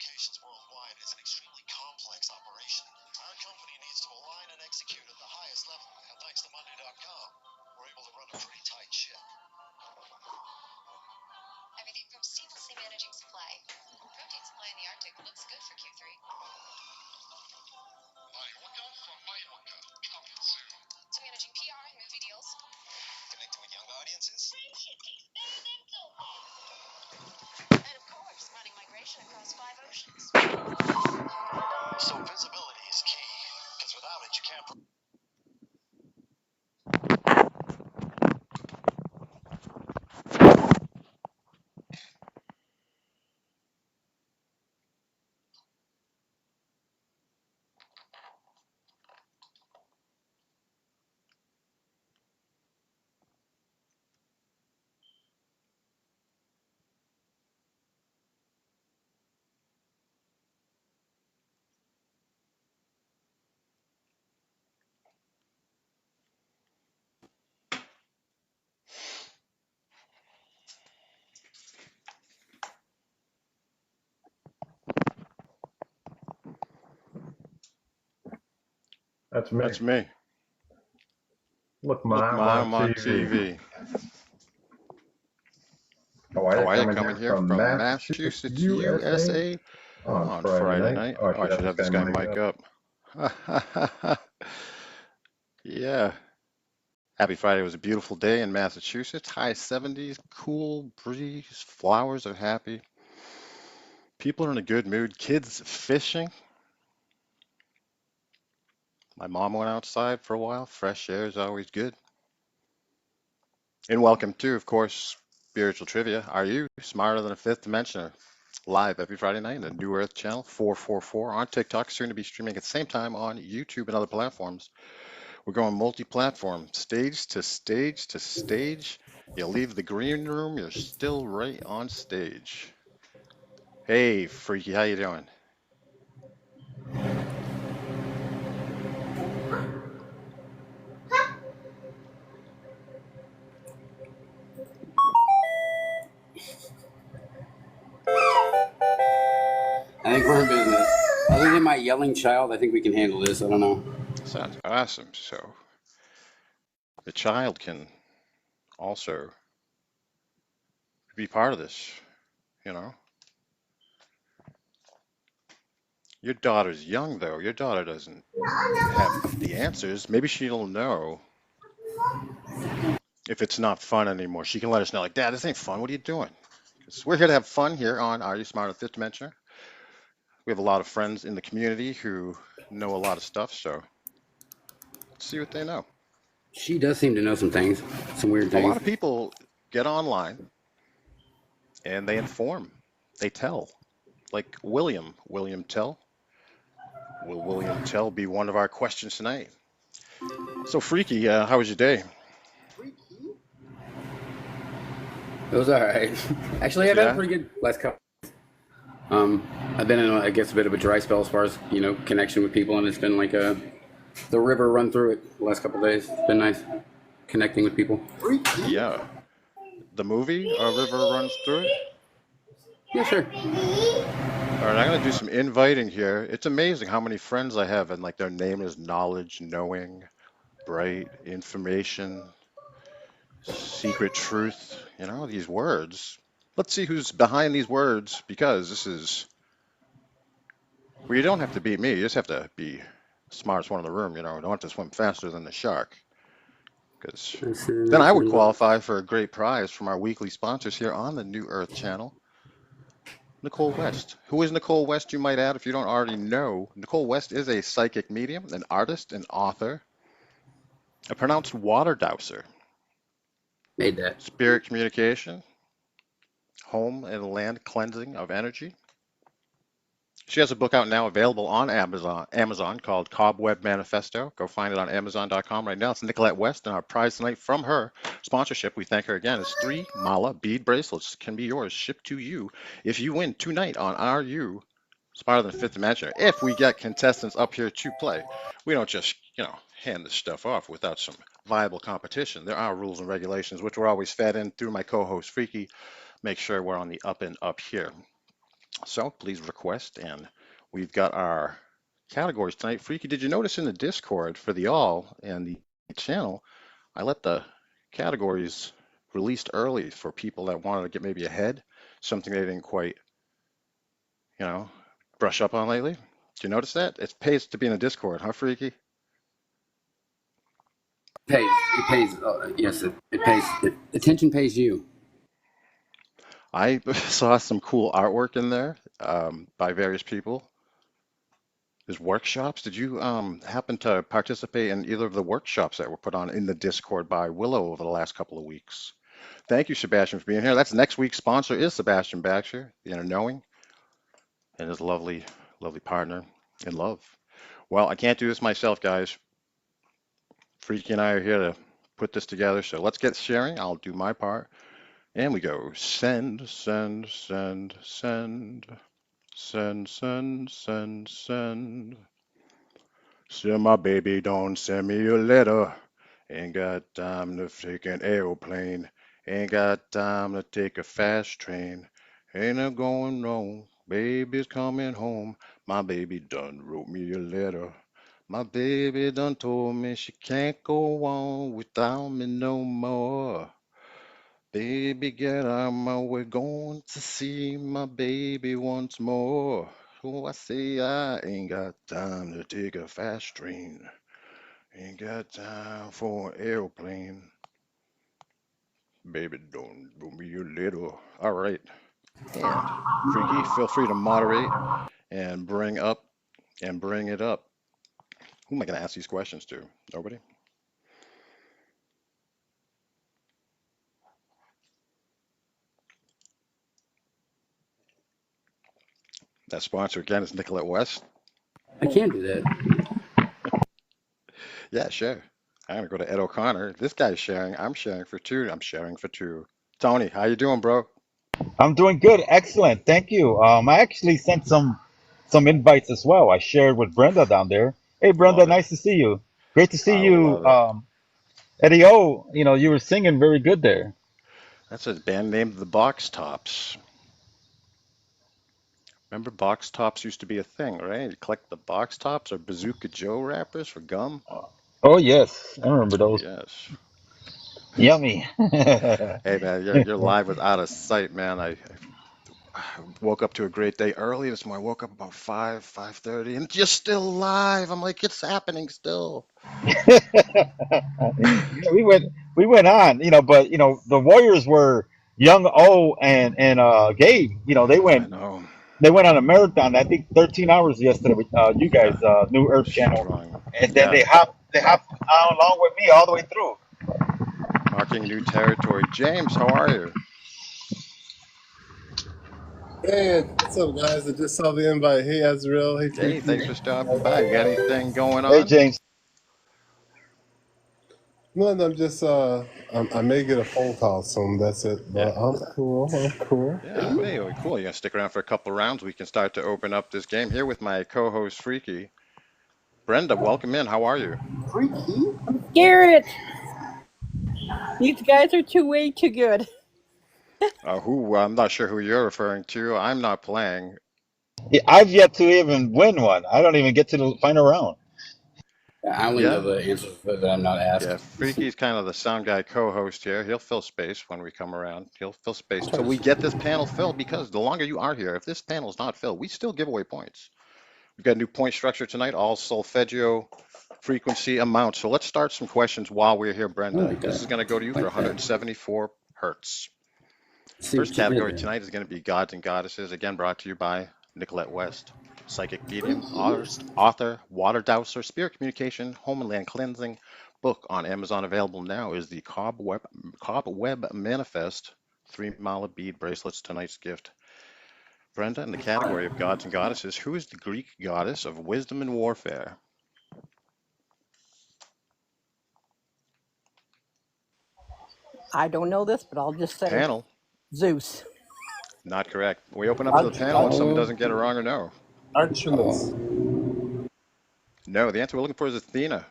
locations worldwide is an extremely complex operation. Our company needs to align and execute at the highest level, and thanks to Monday.com, we're able to run a pretty tight ship. Everything from seamlessly managing supply. Protein supply in the Arctic looks good for Q3. My Orca from My Orca, coming soon. To managing PR and movie deals. Connecting with young audiences. And of course, running migration across 5 oceans. So visibility is key, because without it, you can't. That's me. That's me. Look, Look, Mom, on Mom on TV. TV. Hawaii Hawaii coming coming here here from from Massachusetts, Massachusetts, USA USA on on Friday Friday night. night. Oh, Oh, I should have this guy mic up. up. Yeah. Happy Friday. It was a beautiful day in Massachusetts. High 70s, cool breeze, flowers are happy. People are in a good mood. Kids fishing. My mom went outside for a while. Fresh air is always good. And welcome to, of course, Spiritual Trivia. Are you smarter than a fifth dimensioner? Live every Friday night in the New Earth channel, 444 on TikTok, soon to be streaming at the same time on YouTube and other platforms. We're going multi-platform, stage to stage to stage. You leave the green room, you're still right on stage. Hey, Freaky, how you doing? I think we're in business. Other than my yelling child, I think we can handle this. I don't know. Sounds awesome. So the child can also be part of this, you know. Your daughter's young, though. Your daughter doesn't have the answers. Maybe she'll know if it's not fun anymore. She can let us know, like, Dad, this ain't fun. What are you doing? 'Cause we're here to have fun here on Are You Smart on Fifth Dimension? We have a lot of friends in the community who know a lot of stuff, so let's see what they know. She does seem to know some things, some weird A lot things. of people get online and they inform, they tell. Like William Tell. Will William Tell be one of our questions tonight? So, Freaky, how was your day? It was all right. Actually, I've had a Yeah? pretty good last couple. I've been in, I guess, a bit of a dry spell as far as connection with people, and it's been like the river run through it the last couple of days. It's been nice connecting with people. Yeah. The movie, A River Runs Through It? Yeah, sure. All right, I'm going to do some inviting here. It's amazing how many friends I have, and like their name is Knowledge, Knowing, Bright, Information, Secret Truth, these words. Let's see who's behind these words because this is well, you don't have to beat me. You just have to be the smartest one in the room. You don't have to swim faster than the shark because then I would qualify for a great prize from our weekly sponsors here on the New Earth channel. Nicole West. Who is Nicole West, you might add, if you don't already know? Nicole West is a psychic medium, an artist, an author, a pronounced water dowser, Made that. spirit communication, home and land cleansing of energy. She has a book out now available on Amazon called Cobweb Manifesto. Go find it on Amazon.com right now. It's Nicolette West, and our prize tonight from her sponsorship, we thank her again, is 3 Mala bead bracelets. Can be yours, shipped to you if you win tonight on Are You Smarter Than Fifth Dimension. If we get contestants up here to play, we don't just, hand this stuff off without some viable competition. There are rules and regulations, which we're always fed in through my co-host Freaky. Make sure we're on the up and up here. So please request, and we've got our categories tonight. Freaky, did you notice in the Discord for the all and the channel, I let the categories released early for people that wanted to get maybe ahead, something they didn't quite, you know, brush up on lately. Did you notice that? It pays to be in the Discord, huh, Freaky? Pays. It pays. Yes, it pays. Attention pays you. I saw some cool artwork in there by various people. There's workshops. Did you happen to participate in either of the workshops that were put on in the Discord by Willow over the last couple of weeks? Thank you, Sebastian, for being here. That's next week's sponsor is Sebastian Baxter, the Inner Knowing, and his lovely, lovely partner in love. Well, I can't do this myself, guys. Freaky and I are here to put this together, so let's get sharing. I'll do my part. And we go send, send, send, send, send, send, send, send. Send my baby, don't send me a letter. Ain't got time to take an aeroplane. Ain't got time to take a fast train. Ain't no going wrong. Baby's coming home. My baby done wrote me a letter. My baby done told me she can't go on without me no more. Baby, get out of my way, going to see my baby once more. So I say I ain't got time to take a fast train. Ain't got time for an airplane. Baby, don't do me a little. All right. And Freaky, feel free to moderate and bring it up. Who am I going to ask these questions to? Nobody? That sponsor again is Nicolette West. I can do that. Yeah, sure. I'm gonna go to Ed O'Connor. If this guy's sharing, I'm sharing for two. I'm sharing for two. Tony, how you doing, bro? I'm doing good. Excellent. Thank you. I actually sent some invites as well. I shared with Brenda down there. Hey, Brenda, Love it. nice to see you. Great to see I you. love it. Eddie O, you were singing very good there. That's a band named the Box Tops. Remember Box Tops used to be a thing, right? You collect the Box Tops or Bazooka Joe wrappers for gum. Oh, yes. I remember those. Yes. Yummy. Hey man, you're live with Out of Sight, man. I woke up to a great day early this morning. I woke up about 5:30, and you're still live. I'm like, it's happening still. Yeah, we went on, but the Warriors were Young O and Gabe. They I went know. they went on a marathon. I think 13 hours yesterday with you Yeah, guys, New Earth Channel, strong. and then Yeah, they hopped on along with me all the way through. marking new territory. James, how are you? Hey, what's up, guys? I just saw the invite. Hey, Azrael. Hey, Hey, Freaky. thanks for stopping by. You got anything going Hey, on? James. No, I'm just, I may get a phone call soon. That's it. Yeah, But I'm cool. I'm cool. yeah. Hey, well, cool. You gonna stick around for a couple rounds? We can start to open up this game here with my co-host Freaky. Brenda, welcome in. How are you? Freaky? Garrett, these guys are way too good. Who? I'm not sure who you're referring to. I'm not playing. Yeah, I've yet to even win one. I don't even get to the final round. I only know Yeah, the answers that I'm not yeah. asked. Freaky's kind of the sound guy co-host here. He'll fill space when we come around. He'll fill space Try till we to- get this panel filled because the longer you are here, if this panel's not filled, we still give away points. We've got a new point structure tonight, all solfeggio frequency amounts. So let's start some questions while we're here, I Brenda. like This that. is going to go to you for Like that. 174 hertz. See First what you did category there. tonight is going to be gods and goddesses, again brought to you by Nicolette West, psychic medium, author, water dowser, spirit communication, home and land cleansing. Book on Amazon available now is the Cobweb Manifest 3 Mala bead bracelets. Tonight's gift. Brenda, in the category of gods and goddesses, who is the Greek goddess of wisdom and warfare? I don't know this, but I'll just say Panel, Zeus. not correct. We open up to the Arch, panel when Arch, someone Oh, doesn't get it wrong or no. Archelaus. oh. No, the answer we're looking for is Athena.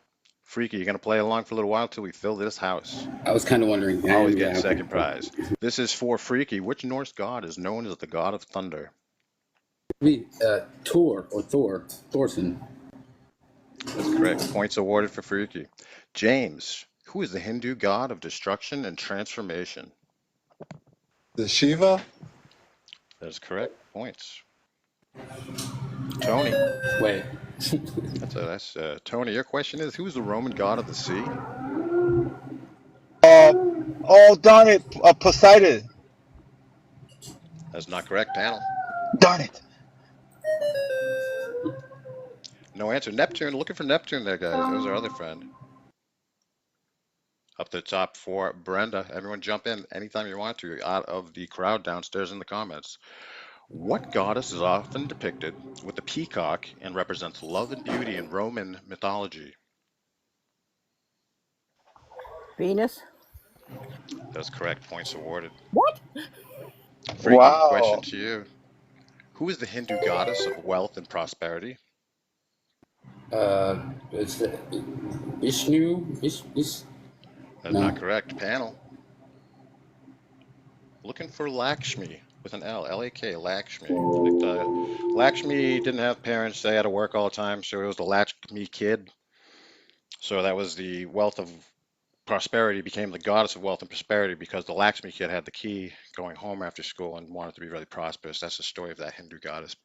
Freaky, you're going to play along for a little while till we fill this house. I was kind of wondering. Always Yeah, getting okay. second prize. This is for Freaky. Which Norse god is known as the god of thunder? Be Tor or Thorson. That's correct. Points awarded for Freaky. James, who is the Hindu god of destruction and transformation? The Shiva? That is correct. Points. Tony. Wait. That's Tony. Your question is, who is the Roman god of the sea? Oh, darn it. Poseidon. That's not correct, panel. Darn it. No answer. Neptune. Looking for Neptune there, guys. That was our other friend. Up to the top for Brenda. Everyone jump in anytime you want to out of the crowd downstairs in the comments. What goddess is often depicted with the peacock and represents love and beauty in Roman mythology? Venus. That's correct. Points awarded. What? Freaky, Wow. question to you. Who is the Hindu goddess of wealth and prosperity? It's Vishnu. That's No. not correct. Panel. Looking for Lakshmi with an L. L-A-K. Lakshmi. Lakshmi didn't have parents. They had to work all the time, so it was the Lakshmi kid. So that was the wealth of prosperity, became the goddess of wealth and prosperity because the Lakshmi kid had the key going home after school and wanted to be really prosperous. That's the story of that Hindu goddess.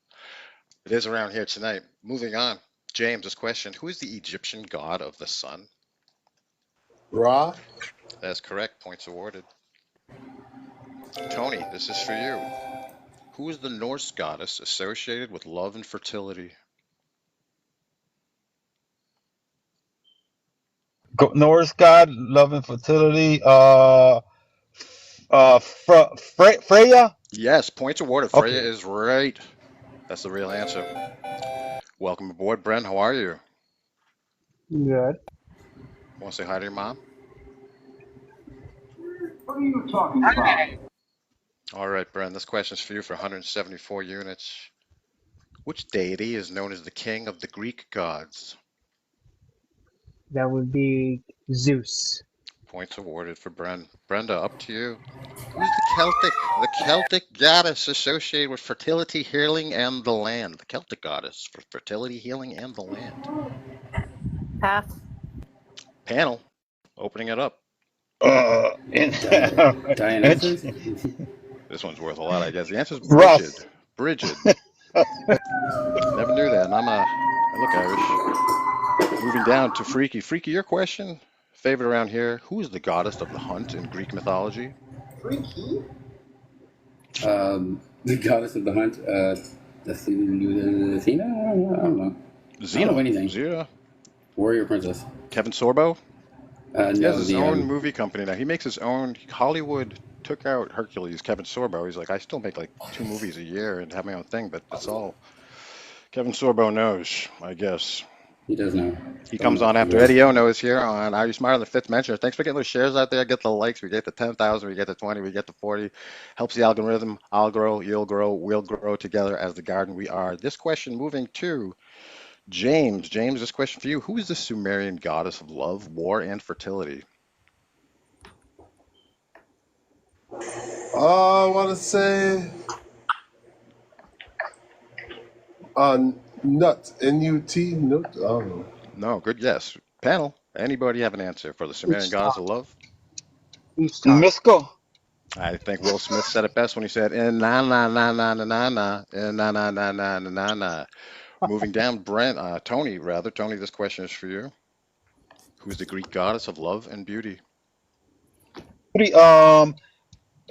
It is around here tonight. Moving on. James, this question. Who is the Egyptian god of the sun? Ra? That's correct. Points awarded. Tony, this is for you. Who is the Norse goddess associated with love and fertility? Norse god, love and fertility. Freya? Yes, points awarded. Okay. Freya is right. That's the real answer. Welcome aboard, Brent. How are you? Good. Want to say hi to your mom? What are you talking about? All right, Brent. This question is for you for 174 units. Which deity is known as the king of the Greek gods? That would be Zeus. Points awarded for Brent. Brenda, up to you. Who's the Celtic goddess associated with fertility, healing, and the land? The Celtic goddess for fertility, healing, and the land. Pass. Panel, opening it up. Dionysus? This one's worth a lot, I guess. The answer is Ross. Bridget. Never knew that, and I look Irish. Moving down to Freaky. Freaky, your question, favorite around here. Who is the goddess of the hunt in Greek mythology? Freaky? The goddess of the hunt. Athena? I don't know. Xena. I don't know anything. Xena. Warrior princess. Kevin Sorbo? He No, has his own movie company now. He makes his own. Hollywood took out Hercules, Kevin Sorbo. He's like, I still make like 2 movies a year and have my own thing, but it's all Kevin Sorbo knows, I guess. He does know. He comes on after EddyOknows here on Are You Smarter Than Fifth Mentioner? Thanks for getting those shares out there. Get the likes. We get the 10,000. We get the 20. We get the 40. Helps the algorithm. I'll grow. You'll grow. We'll grow together as the garden we are. This question moving to James. James, this question for you. Who is the Sumerian goddess of love, war, and fertility? I want to say Nut. N-U-T. Nut. I don't know. No, good guess. Panel, anybody have an answer for the Sumerian goddess of love? Misko. I think Will Smith said it best when he said, na na na na na na na na na na na na na. Moving down, Tony, this question is for you. Who's the Greek goddess of love and beauty?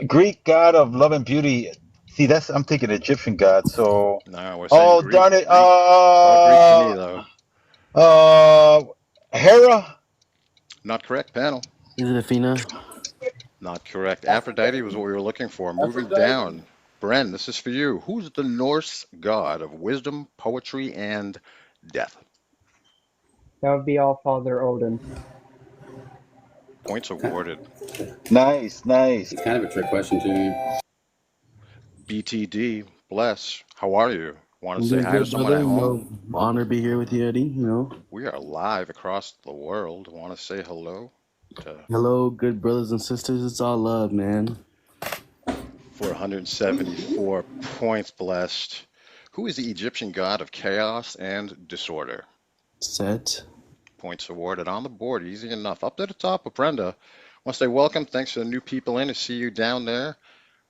Greek god of love and beauty. See, I'm thinking Egyptian god. So. No, we're saying Greek. Darn it. All Greek to me, though. Hera. Not correct, panel. Is it Athena? Not correct. Aphrodite was what we were looking for. Moving down, Bren, this is for you. Who's the Norse god of wisdom, poetry, and death? That would be All-Father Odin. Points awarded. Nice. It's kind of a trick question, too. BTD, bless. How are you? Want to say hi to someone at home? Honor to be here with you, Eddie. We are live across the world. Want to say hello? Hello, good brothers and sisters. It's all love, man. For 174 points, blessed. Who is the Egyptian god of chaos and disorder? Set. Points awarded on the board. Easy enough. Up to the top with Brenda. I want to say welcome. Thanks to the new people in. To see you down there.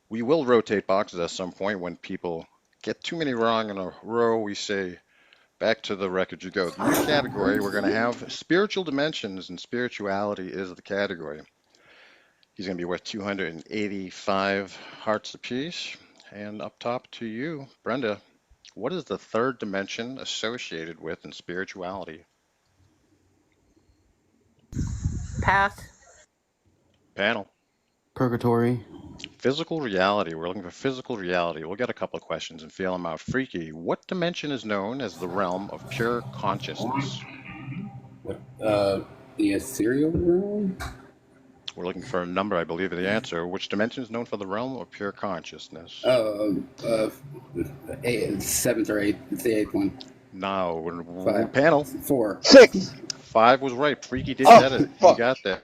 We will rotate boxes at some point when people get too many wrong in a row. We say back to the record you go. New category. We're going to have spiritual dimensions, and spirituality is the category. He's going to be worth 285 hearts apiece. And up top to you, Brenda. What is the third dimension associated with in spirituality? Pass. Panel. Purgatory. Physical reality. We're looking for physical reality. We'll get a couple of questions and feel them out. Freaky. What dimension is known as the realm of pure consciousness? What? The ethereal realm? We're looking for a number, I believe, of the answer. Which dimension is known for the realm of pure consciousness? Seventh or eighth. It's the eighth one. No. Five. Panel. 4. 6. 5 was right. Freaky did Oh, get it. fuck. You got that.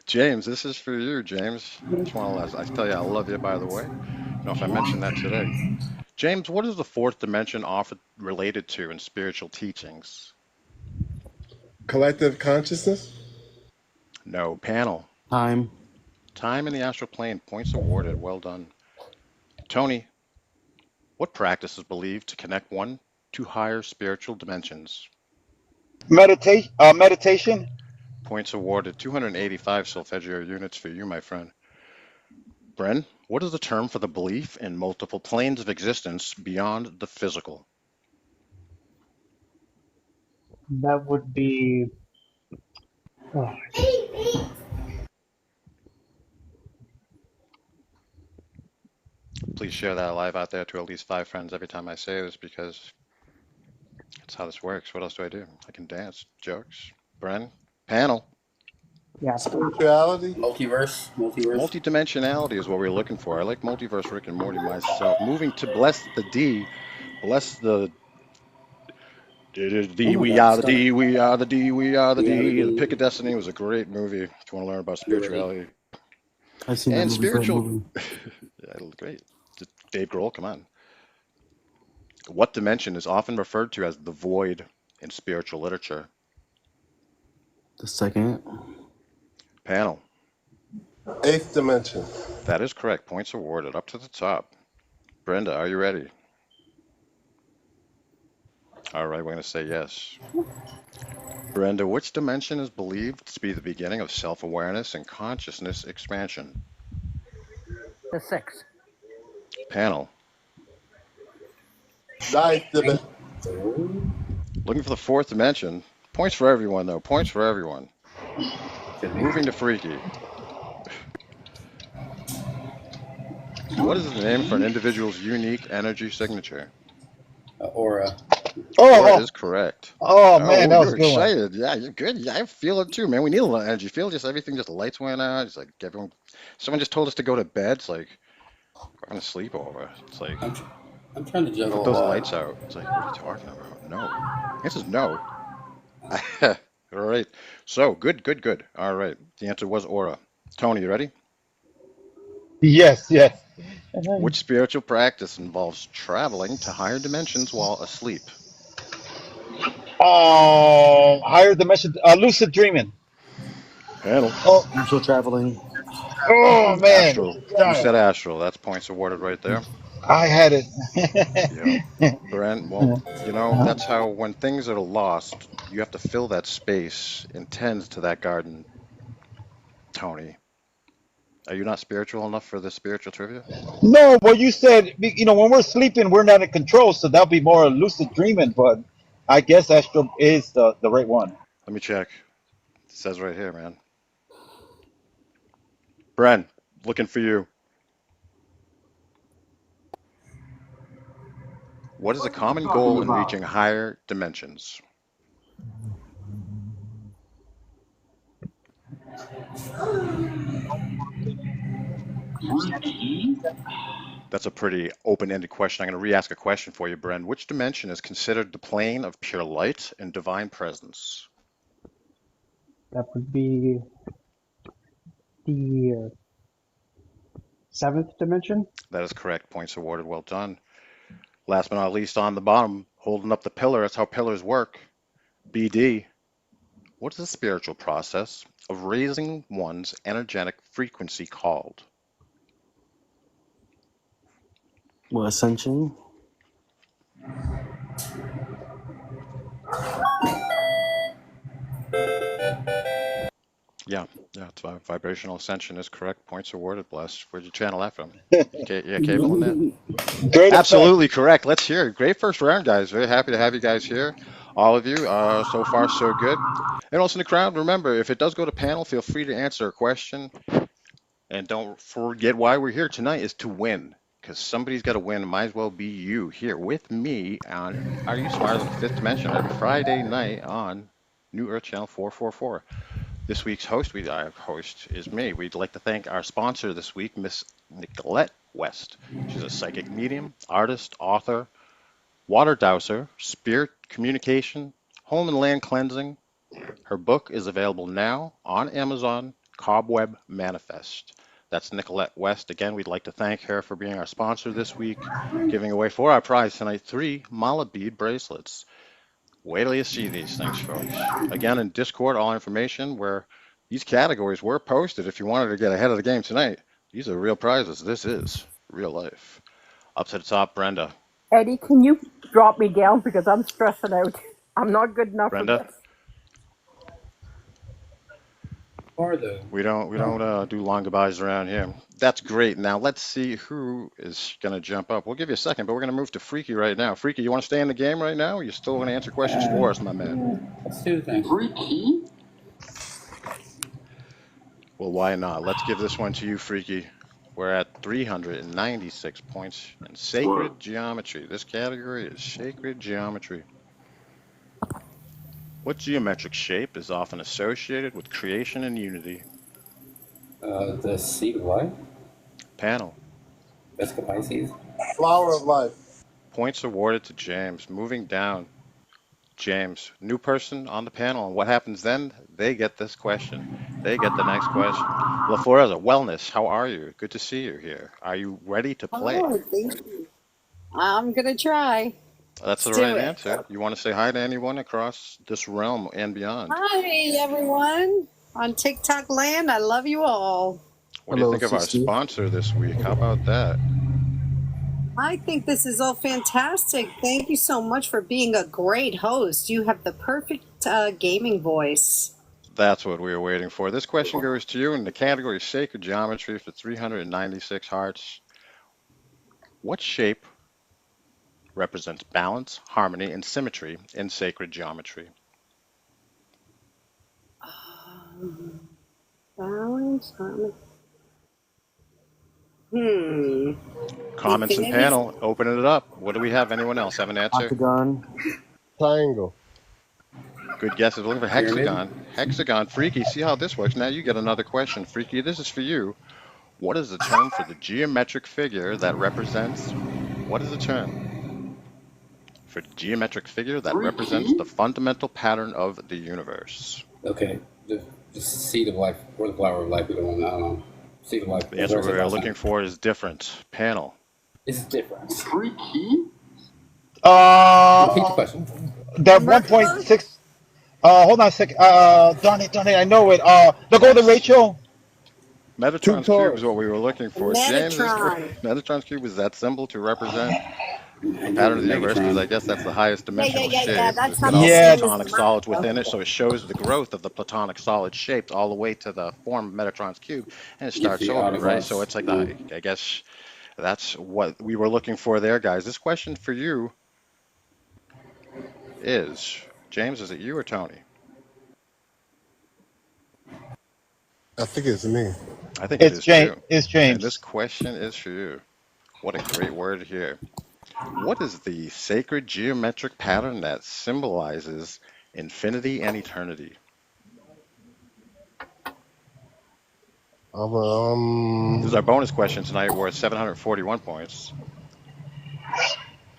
James, this is for you, James. Just want to I tell you I love you, by the way. I don't know if I mentioned that today. James, what is the fourth dimension often related to in spiritual teachings? Collective consciousness? No. Panel. Time. Time in the astral plane. Points awarded. Well done. Tony, what practice is believed to connect one to higher spiritual dimensions? Meditation. Points awarded. 285 solfeggio units for you, my friend. Bren, what is the term for the belief in multiple planes of existence beyond the physical? That would be. Oh, Please share that live out there to at least 5 friends every time I say this, because that's how this works. What else do? I can dance. Jokes. Bren? Panel. yeah. Spirituality? Multiverse. Multidimensionality is what we're looking for. I like multiverse Rick and Morty myself. Moving to bless the D. Bless the D. We are the D. We are the D. We are the D. The Pick of Destiny was a great movie if you want to learn about spirituality. I've seen that And movie. spiritual. Yeah, great. Dave Grohl, come on. What dimension is often referred to as the void in spiritual literature? The second. Panel. Eighth dimension. That is correct. Points awarded. Up to the top. Brenda, are you ready? All right, we're going to say yes. Brenda, which dimension is believed to be the beginning of self-awareness and consciousness expansion? The 6. Panel. Ninth dimension. Looking for the fourth dimension. Points for everyone, though. Points for everyone. Moving to Freaky. What is the name for an individual's unique energy signature? Aura. Aura is correct. Oh man, that was you're a good one. excited. Yeah, you're good. Yeah, I feel it too, man. We need a little energy. Feel just everything, just the lights went out. It's like everyone. Someone just told us to go to bed. It's like we're having a sleepover. It's like I'm trying to juggle put those a lot. lights out. It's like, what are you talking about? No. The answer is no. All right. So good. All right. The answer was aura. Tony, you ready? Yes. Which spiritual practice involves traveling to higher dimensions while asleep? Higher dimension. Lucid dreaming. Panel. Oh, Astral traveling. oh man. Astral. You Got said it. astral. That's points awarded right there. I had it. Yeah. Brent, well, that's how when things are lost, you have to fill that space and tend to that garden. Tony, are you not spiritual enough for the spiritual trivia? No, well, you said when we're sleeping, we're not in control, so that'll be more lucid dreaming. But I guess astral is the right one. Let me check. It says right here, man. Brent, looking for you. What is a common goal in reaching higher dimensions? That's a pretty open-ended question. I'm going to re-ask a question for you, Bren. Which dimension is considered the plane of pure light and divine presence? That would be the 7th dimension. That is correct. Points awarded. Well done. Last but not least, on the bottom, holding up the pillar, that's how pillars work. BD. What is the spiritual process of raising one's energetic frequency called? Well, ascension. Yeah, it's vibrational ascension is correct. Points awarded, blessed. Where'd you channel that from? You cable in that? Great Absolutely effect. correct. Let's hear it. Great first round, guys. Very happy to have you guys here. All of you. So far, so good. And also in the crowd, remember, if it does go to panel, feel free to answer a question. And don't forget why we're here tonight is to win. Because somebody's got to win. It might as well be you here with me on Are You Smarter Than the Fifth Dimension every Friday night on New Earth Channel 444. This week's host is me. We'd like to thank our sponsor this week, Miss Nicolette West. She's a psychic medium, artist, author, water dowser, spirit communication, home and land cleansing. Her book is available now on Amazon, Cobweb Manifest. That's Nicolette West. Again, we'd like to thank her for being our sponsor this week, giving away for our prize tonight 3 mala bead bracelets. Wait till you see these things, folks. Again, in Discord, all information where these categories were posted. If you wanted to get ahead of the game tonight, these are real prizes. This is real life. Up to the top, Brenda. Eddie, can you drop me down because I'm stressing out? I'm not good enough Brenda? for this. We don't do long goodbyes around here. That's great. Now let's see who is going to jump up. We'll give you a second, but we're going to move to Freaky right now. Freaky, you want to stay in the game right now? Or you still going to answer questions for us, my man? Let's do things. Freaky? Well, why not? Let's give this one to you, Freaky. We're at 396 points in sacred geometry. This category is sacred geometry. What geometric shape is often associated with creation and unity? The seed of life? Panel. Vesica Pisces? Flower of life. Points awarded to James. Moving down. James, new person on the panel. And what happens then? They get this question. They get the next question. La Floreza, wellness, how are you? Good to see you here. Are you ready to play? Oh, thank you. I'm going to try. That's the right answer. You want to say hi to anyone across this realm and beyond? Hi, everyone on TikTok land. I love you all. What do you think of our sponsor this week? How about that? I think this is all fantastic. Thank you so much for being a great host. You have the perfect gaming voice. That's what we were waiting for. This question goes to you in the category Sacred Geometry for 396 hearts. What shape represents balance, harmony, and symmetry in sacred geometry? Balance, harmony. Comments and panel, opening it up. What do we have? Anyone else have an answer? Octagon. Triangle. Good guesses. Looking for hexagon. Hexagon. Freaky, see how this works. Now you get another question. Freaky, this is for you. What is the term for the geometric figure that represents... What is the term for geometric figure that represents the fundamental pattern of the universe? Okay. The seed of life or the flower of life. We don't know. Seed of life. The answer we're looking for is different. Panel. It's different. Freaky? Repeat the question. The 1.6. Hold on a second. Darn it. I know it. The golden ratio. Metatron's cube is what we were looking for. Metatron. James, Metatron's cube is that symbol to represent the pattern of the universe, because I guess that's the highest dimensional shape. That's It's got all the platonic solids within it, so it shows the growth of the platonic solid shapes all the way to the form of Metatron's cube, and it starts over, right? So it's like, I guess that's what we were looking for there, guys. This question for you is, James, is it you or Tony? I think it's me. I think it's James. you. It's James. And this question is for you. What a great word here. What is the sacred geometric pattern that symbolizes infinity and eternity? This is our bonus question tonight. We're at 741 points.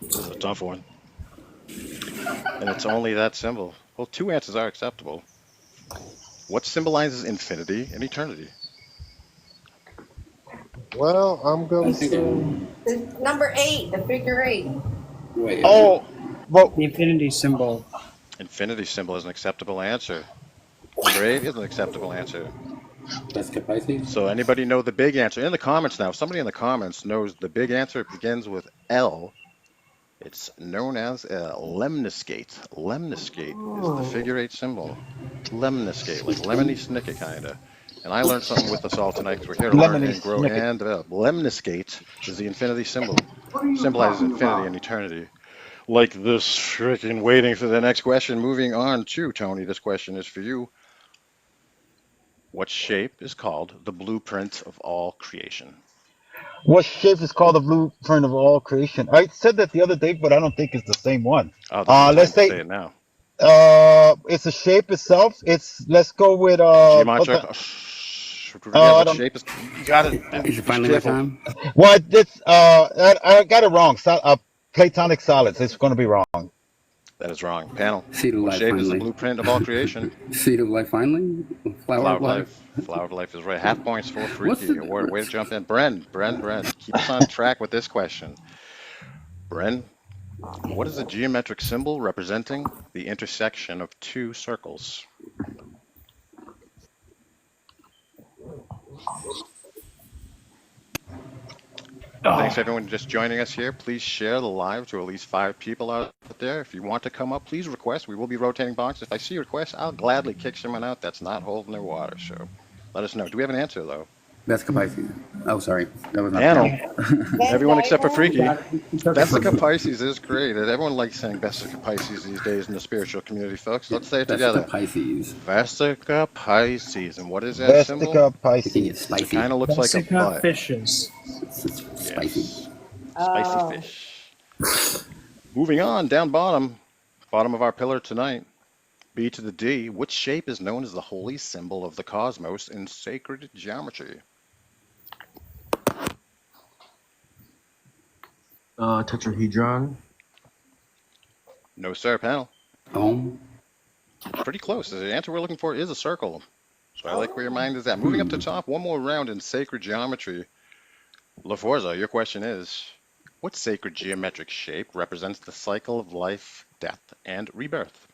This is a tough one. And it's only that symbol. Well, 2 answers are acceptable. What symbolizes infinity and eternity? Well, I'm going to say... Number 8, the figure 8. Wait, Oh, well, The infinity symbol. Infinity symbol is an acceptable answer. Number 8 is an acceptable answer. Jessica Pisces? So anybody know the big answer? In the comments now, if somebody in the comments knows the big answer, it begins with L. It's known as a lemniscate. Lemniscate is the figure 8 symbol. Lemniscate, like lemony snicket kind of. And I learned something with us all tonight because we're here to learn lemony and grow snicket. and develop. Lemniscate is the infinity symbol. Symbolizes infinity and eternity. Like this freaking waiting for the next question. Moving on to Tony. This question is for you. What shape is called the blueprint of all creation? What shape is called the blueprint of all creation? I said that the other day, but I don't think it's the same one. Oh, this is the time Let's to say say it now. it's a shape itself. Let's go with Geometric. Yeah, I what don't. shape is? You got it. Is it Be finally my careful. time? Well, it's I got it wrong. Platonic solids. It's going to be wrong. That is wrong. Panel. Seed of What life, shape is the finally. blueprint of all creation? Seed of life, finally. Flower of life. Flower of life is right. Half points for What's Freaky. the Way to jump in. Bren. Keep us on track with this question. Bren, what is a geometric symbol representing the intersection of two circles? Thanks everyone just joining us here. Please share the live to at least 5 people out there. If you want to come up, please request. We will be rotating box. If I see requests, I'll gladly kick someone out that's not holding their water. So let us know. Do we have an answer though? Jessica Pisces? Oh, sorry. That was not Panel. panel. Everyone except for Freaky. Jessica Vesica Pisces is great. Everyone likes saying Vesica Pisces these days in the spiritual community, folks. Let's say it together. Pisces. Vesica Pisces. And what is that symbol? Vesica I think it's Pisces. spicy. It kind of looks like a Vesica butt. fishes. It's spicy. Yes. Oh. Spicy fish. Moving on, down bottom of our pillar tonight. B to the D. Which shape is known as the holy symbol of the cosmos in sacred geometry? Tetrahedron. No, sir, panel. Oh. Pretty close. The answer we're looking for is a circle. So I like where your mind is at. Moving up to top, one more round in sacred geometry. LaForza, your question is, what sacred geometric shape represents the cycle of life, death, and rebirth?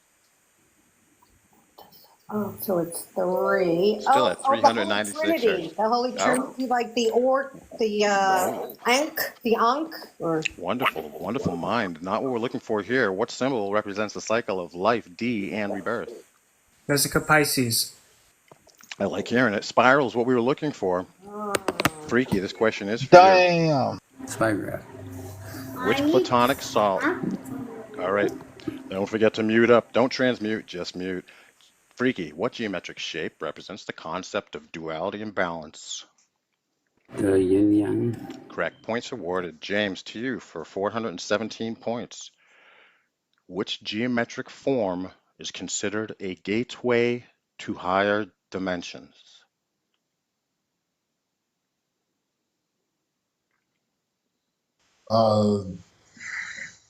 Oh, so it's 3. Still at the Holy 396 Trinity. hertz. The Holy Trinity, like the Ankh, or Wonderful mind. Not what we're looking for here. What symbol represents the cycle of life, D, and rebirth? Vesica Pisces. I like hearing it. Spiral is what we were looking for. Freaky, this question is for Damn. Spygraph. you. Which platonic solid? All right. Don't forget to mute up. Don't transmute, just mute. Freaky, what geometric shape represents the concept of duality and balance? The yin yang. Correct. Points awarded. James, to you for 417 points. Which geometric form is considered a gateway to higher dimensions?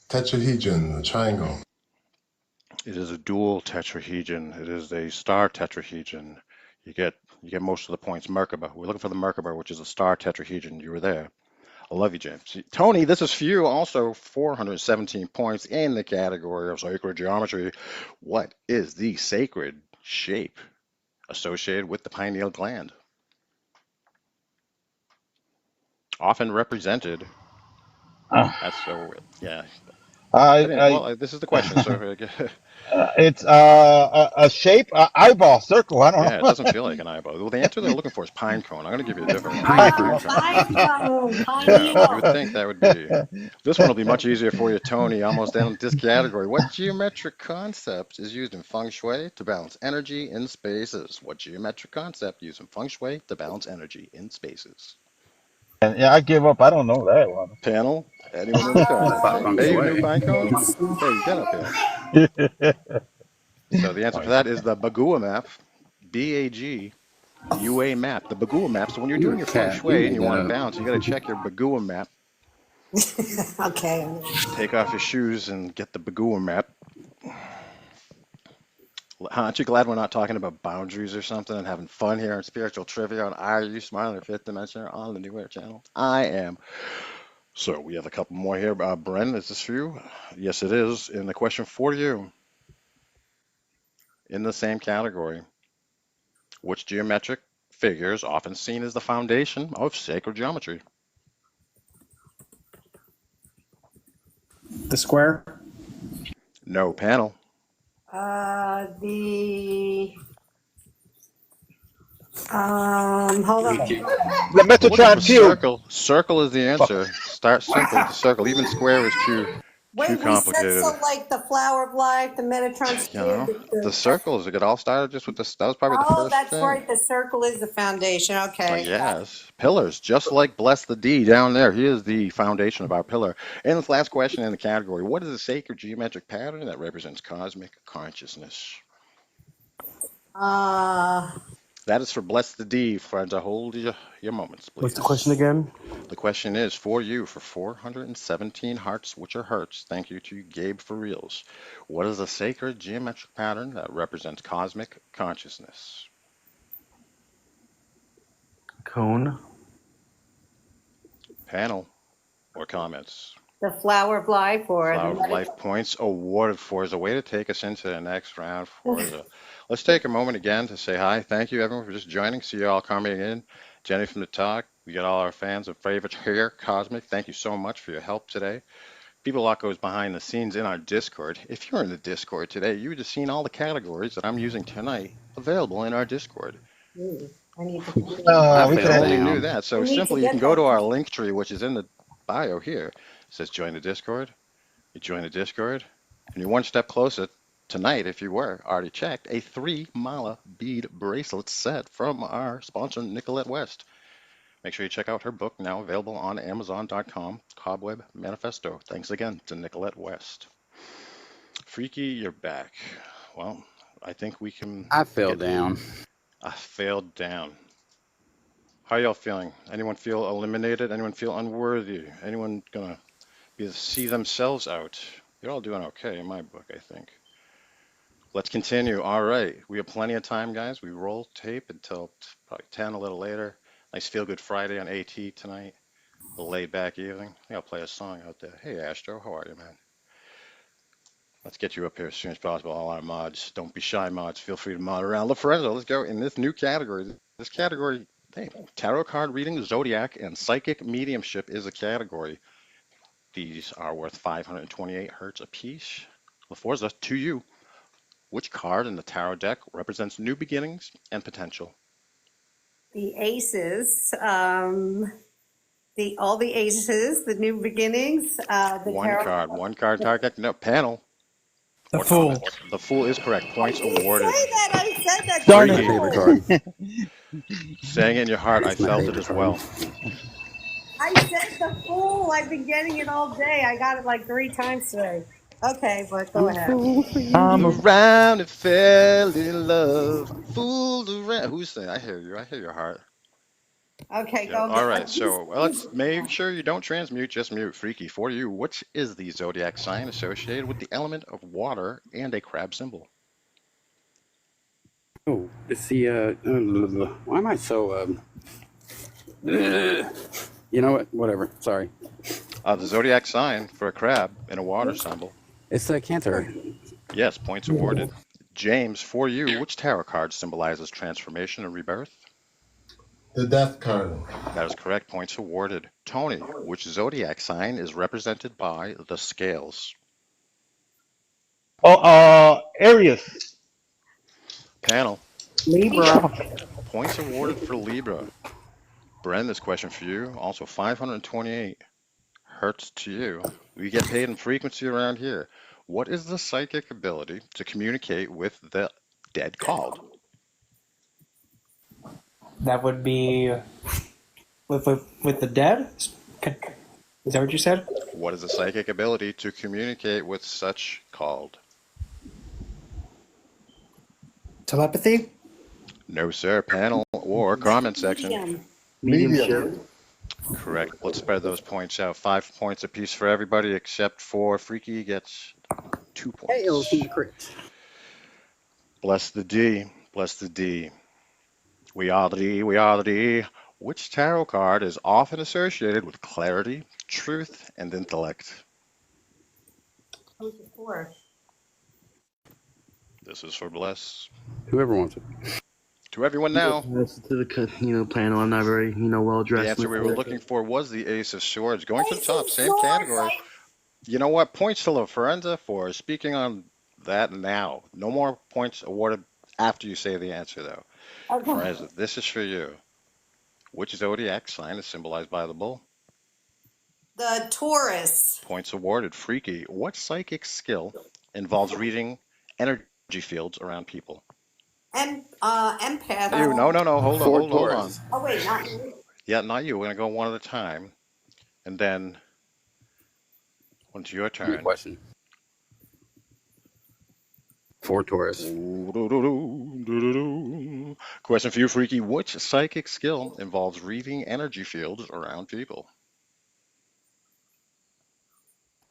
Tetrahedron, a triangle. It is a dual tetrahedron. It is a star tetrahedron. You get most of the points. Merkaba. We're looking for the Merkaba, which is a star tetrahedron. You were there. I love you, James. Tony, this is for you. Also, 417 points in the category of sacred geometry. What is the sacred shape associated with the pineal gland? Often represented. That's so yeah. This is the question. So it's a shape, eyeball, circle. I don't know. Yeah, it doesn't feel like an eyeball. Well, the answer they're looking for is pine cone. I'm going to give you a different one. Pine Pine cone. Yeah, you would think that would be. This one will be much easier for you, Tony. Almost down this category. What geometric concept is used in feng shui to balance energy in spaces? What geometric concept used in feng shui to balance energy in spaces? Yeah, I give up. I don't know that one. Panel? Anyone in the comments? Hey, you knew pine cone? Hey, get up here. So the answer for that is the Bagua map. BAGUA map. The Bagua map. So when you're doing your feng shui and you want to balance, you got to check your Bagua map. Okay. Take off your shoes and get the Bagua map. Aren't you glad we're not talking about boundaries or something and having fun here on Spiritual Trivia on Are You Smiling or Fifth Dimension on the New Air channel? I am. So we have a couple more here. Bren, is this for you? Yes, it is. And the question for you, in the same category, which geometric figure is often seen as the foundation of sacred geometry? The square. No. Panel. The hold on. The I'm looking Metatron for cube. circle. Circle is the answer. Start simple with the circle. Even square is too Wait, we said complicated. so like the Flower of Life, the Metatron's You cube. know, the circles. It all started just with this. That was probably the Oh, first that's thing. right. The circle is the foundation. Okay. Yes, pillars, just like Bless the D down there. He is the foundation of our pillar. And this last question in the category: what is a sacred geometric pattern that represents cosmic consciousness? That is for Bless the D, friends. Hold your moments, please. What's the question again? The question is for you for 417 hearts, which are hertz. Thank you to Gabe for reals. What is a sacred geometric pattern that represents cosmic consciousness? Cone. Panel or comments? The Flower of Life or Flower the of Life points awarded for is a way to take us into the next round. Let's take a moment again to say hi. Thank you, everyone, for just joining. See you all coming in. Jenny from the talk. We got all our fans and favorites here. Cosmic, thank you so much for your help today. People, a lot goes behind the scenes in our Discord. If you're in the Discord today, you would have seen all the categories that I'm using tonight available in our Discord. I need to. We could Only have. knew that. So simply, you can go to our link tree, which is in the bio here. It says join the Discord. You join the Discord, and you're one step closer tonight, if you were already checked, a 3-mala bead bracelet set from our sponsor, Nicolette West. Make sure you check out her book, now available on Amazon.com, Cobweb Manifesto. Thanks again to Nicolette West. Freaky, you're back. Well, I think we can. I fell down. I failed down. How y'all feeling? Anyone feel eliminated? Anyone feel unworthy? Anyone gonna see themselves out? You're all doing okay in my book, I think. Let's continue. All right. We have plenty of time, guys. We roll tape until probably 10, a little later. Nice feel-good Friday on AT tonight. A laid-back evening. I think I'll play a song out there. Hey, Astro. How are you, man? Let's get you up here as soon as possible. All our mods. Don't be shy, mods. Feel free to mod around. LaFrenzo, let's go in this new category. This category, hey, tarot card reading, zodiac, and psychic mediumship is a category. These are worth 528 hertz apiece. LaForza, to you. Which card in the tarot deck represents new beginnings and potential? The aces. All the aces, the new beginnings. One card tarot deck. No, panel. The Fool. The Fool is correct. Points awarded. I said that. Darn My favorite card. Saying in your heart, I felt it as well. I said the Fool. I've been getting it all day. I got it like 3 times today. Okay, but go ahead. Around and fell in love. Fooled around. Who's saying? I hear you. I hear your heart. Okay, Yeah. go. All right. So let's make sure you don't transmute. Just mute. Freaky for you. Which is the zodiac sign associated with the element of water and a crab symbol? Oh, it's the, why am I so, you know what? Whatever. Sorry. The zodiac sign for a crab and a water symbol. It's a Cancer. Yes, points awarded. James, for you, which tarot card symbolizes transformation and rebirth? The death card. That is correct. Points awarded. Tony, which zodiac sign is represented by the scales? Aries. Panel. Libra. Points awarded for Libra. Bren, this question for you. Also 528 hertz to you. We get paid in frequency around here. What is the psychic ability to communicate with the dead called? That would be with the dead. Is that what you said? What is the psychic ability to communicate with such called? Telepathy? No, sir. Panel or comment section. Mediumship. Correct. Let's spread those points out. 5 points apiece for everybody except for Freaky gets 2 points. Bless the D. Bless the D. We are the D. We are the D. Which tarot card is often associated with clarity, truth, and intellect? Who's it for? This is for Bless. Whoever wants it. To everyone now. Listen to the panel. I'm not very well The dressed. answer we were looking for was the Ace of Swords. Going to the Ace top, of same Swords, category. You know what? Points to Lorenza for speaking on that now. No more points awarded after you say the answer, though. Okay. Lorenza, this is for you. Which zodiac sign is symbolized by the bull? The Taurus. Points awarded. Freaky. What psychic skill involves reading energy fields around people? Empath. You. No. Hold on. Taurus. Oh, wait, not you. Yeah, not you. We're going to go one at a time. And then, when it's your Good turn. question. For Taurus. Question for you, Freaky. Which psychic skill involves reading energy fields around people?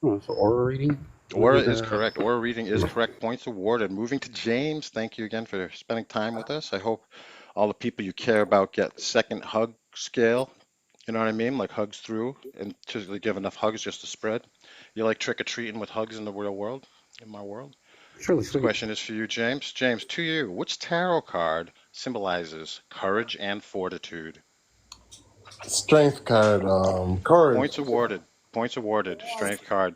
Oh, so aura reading? Aura is correct. Aura reading is correct. Points awarded. Moving to James. Thank you again for spending time with us. I hope all the people you care about get second hug scale. You know what I mean? Like hugs through and to give enough hugs just to spread. You like trick-or-treating with hugs in the real world? In my world? Surely, This question is for you, James. James, to you. Which tarot card symbolizes courage and fortitude? Strength card, courage. Points awarded. Points awarded. Strength card.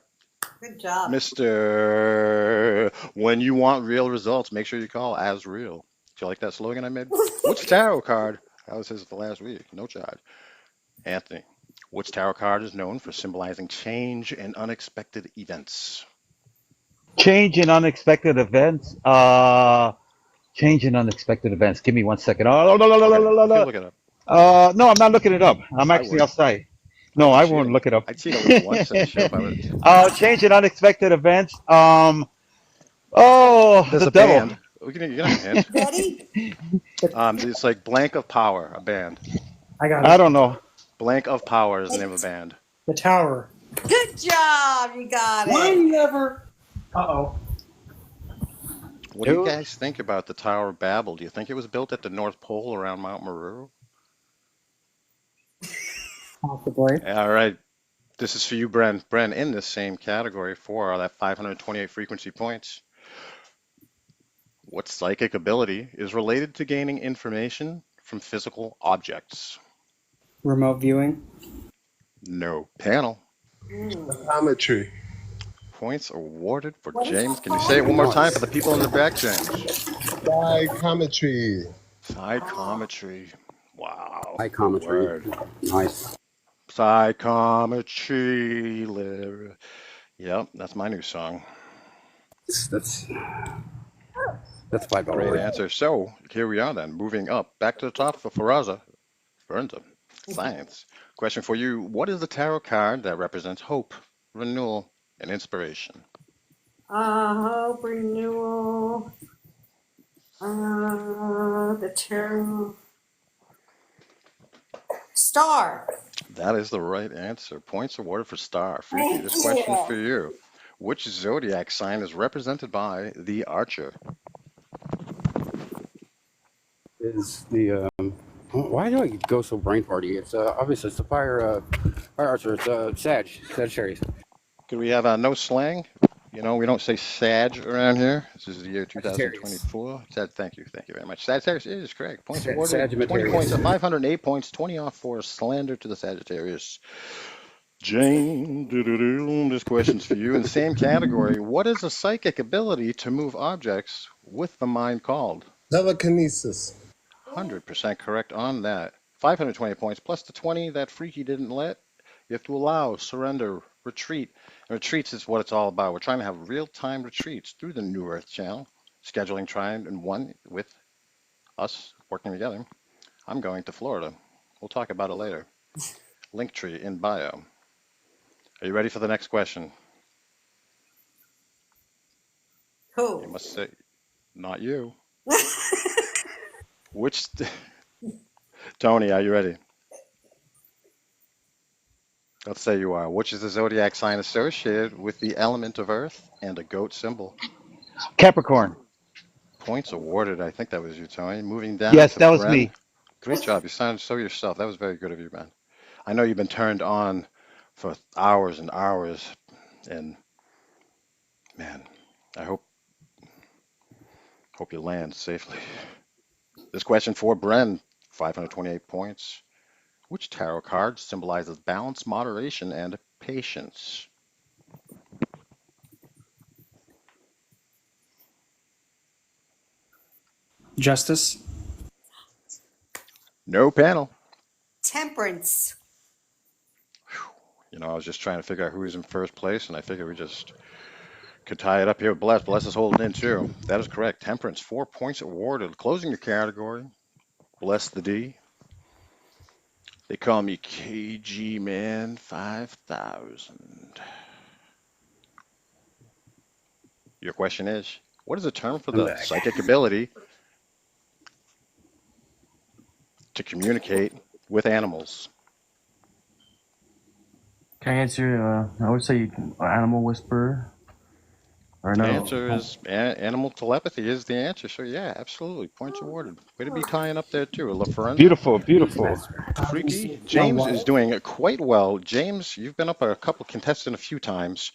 Good job. Mr. When you want real results, make sure you call as real. Do you like that slogan I made? Which tarot card? That was his the last week. No charge. Anthony, which tarot card is known for symbolizing change and unexpected events? Change in unexpected events. Change in unexpected events. Give me 1 second. Oh, no, no, no, no, no, no, Okay, no. look it up. No, I'm not looking it up. I'm I actually would. outside. No, I won't Cheating. look it up. I'd cheat at least once in the show if I would. Change in unexpected events. There's The a devil. band. You can have a hint. Ready? It's like Blank of Power, a band. I got I it. don't know. Blank of Power is the name of a band. The tower. Good job. You got Why it. you never? Uh-oh. What do you guys think about the Tower of Babel? Do you think it was built at the North Pole around Mount Meru? Possibly. All right. This is for you, Bren. Bren, in this same category for that 528 frequency points. What psychic ability is related to gaining information from physical objects? Remote viewing. No. Panel. Optometry. Points awarded for What is James. that Can you called? say it one more time for the people in the back, James? Psychometry. Psychometry. Wow. Psychometry. Good word. Nice. Psychometry. Yep, that's my new song. That's $5. Great answer. So here we are then, moving up. Back to the top for Faraza. Brenda. Science. Question for you. What is the tarot card that represents hope, renewal, and inspiration? Hope, renewal. The tarot. Star. That is the right answer. Points awarded for Star. Freaky, this question is for you. Which zodiac sign is represented by the Archer? Is the why do I go so brain party? It's obviously it's the fire archer. It's Sagittarius. Could we have no slang? You know, we don't say Sag around here. This is the year 2024. Thank you very much. Sagittarius is correct. Points awarded. 20 points, 508 points, 20 off for slander to the Sagittarius. Jane, this question's for you. In the same category, what is a psychic ability to move objects with the mind called? Telekinesis. 100% correct on that. 520 points plus the 20 that Freaky didn't let. You have to allow, surrender, retreat. And retreats is what it's all about. We're trying to have real-time retreats through the New Earth channel, scheduling trying and one with us working together. I'm going to Florida. We'll talk about it later. Linktree in bio. Are you ready for the next question? Who? You must say, not you. Which, Tony, are you ready? Let's say you are. Which is the zodiac sign associated with the element of earth and a goat symbol? Capricorn. Points awarded. I think that was you, Tony. Moving down. Yes, to that was Bren. me. Great job. You sounded so yourself. That was very good of you, man. I know you've been turned on for hours and hours, and man, I hope you land safely. This question for Bren, 528 points. Which tarot card symbolizes balance, moderation, and patience? Justice. No panel. Temperance. You know, I was just trying to figure out who was in first place, and I figured we just could tie it up here with Bless. Bless is holding in too. That is correct. Temperance, 4 points awarded. Closing your category. Bless the D. They call me KG Man 5000. Your question is, what is the term for I'm the back. psychic ability to communicate with animals? Can I answer? I would say animal whisperer. Or The no? answer is animal telepathy is the answer. So yeah, absolutely. Points awarded. Way to be tying up there too. La Ferenza. Beautiful, beautiful. Freaky. James is doing quite well. James, you've been up a couple contestant a few times,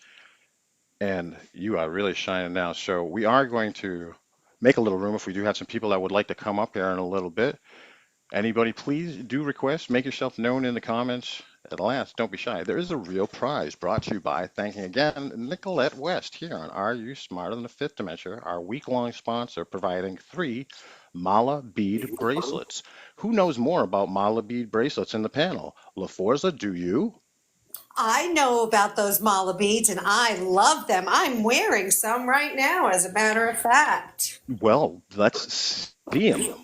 and you are really shining now. So we are going to make a little room if we do have some people that would like to come up here in a little bit. Anybody, please do request. Make yourself known in the comments. At last, don't be shy. There is a real prize brought to you by, thanking again, Nicolette West here on Are You Smarter Than the Fifth Dimension, our week-long sponsor, providing 3 Mala bead bracelets. Who knows more about Mala bead bracelets in the panel? LaForza, do you? I know about those mala beads and I love them. I'm wearing some right now, as a matter of fact. Well, let's see them.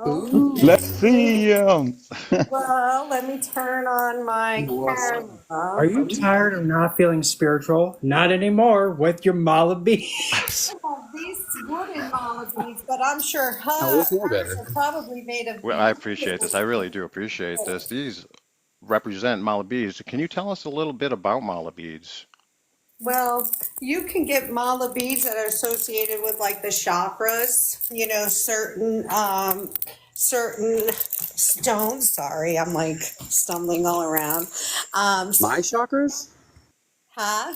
Let's see. Well, let me turn on my camera. Are you tired of not feeling spiritual? Not anymore with your mala beads. These wooden mala beads, but I'm sure Oh, this more hers better. are probably made of. Well, I appreciate this. I really do appreciate this. These represent Mala beads. Can you tell us a little bit about Mala beads? Well, you can get mala beads that are associated with like the chakras, you know, certain stones. Sorry, I'm like stumbling all around. My chakras? Huh?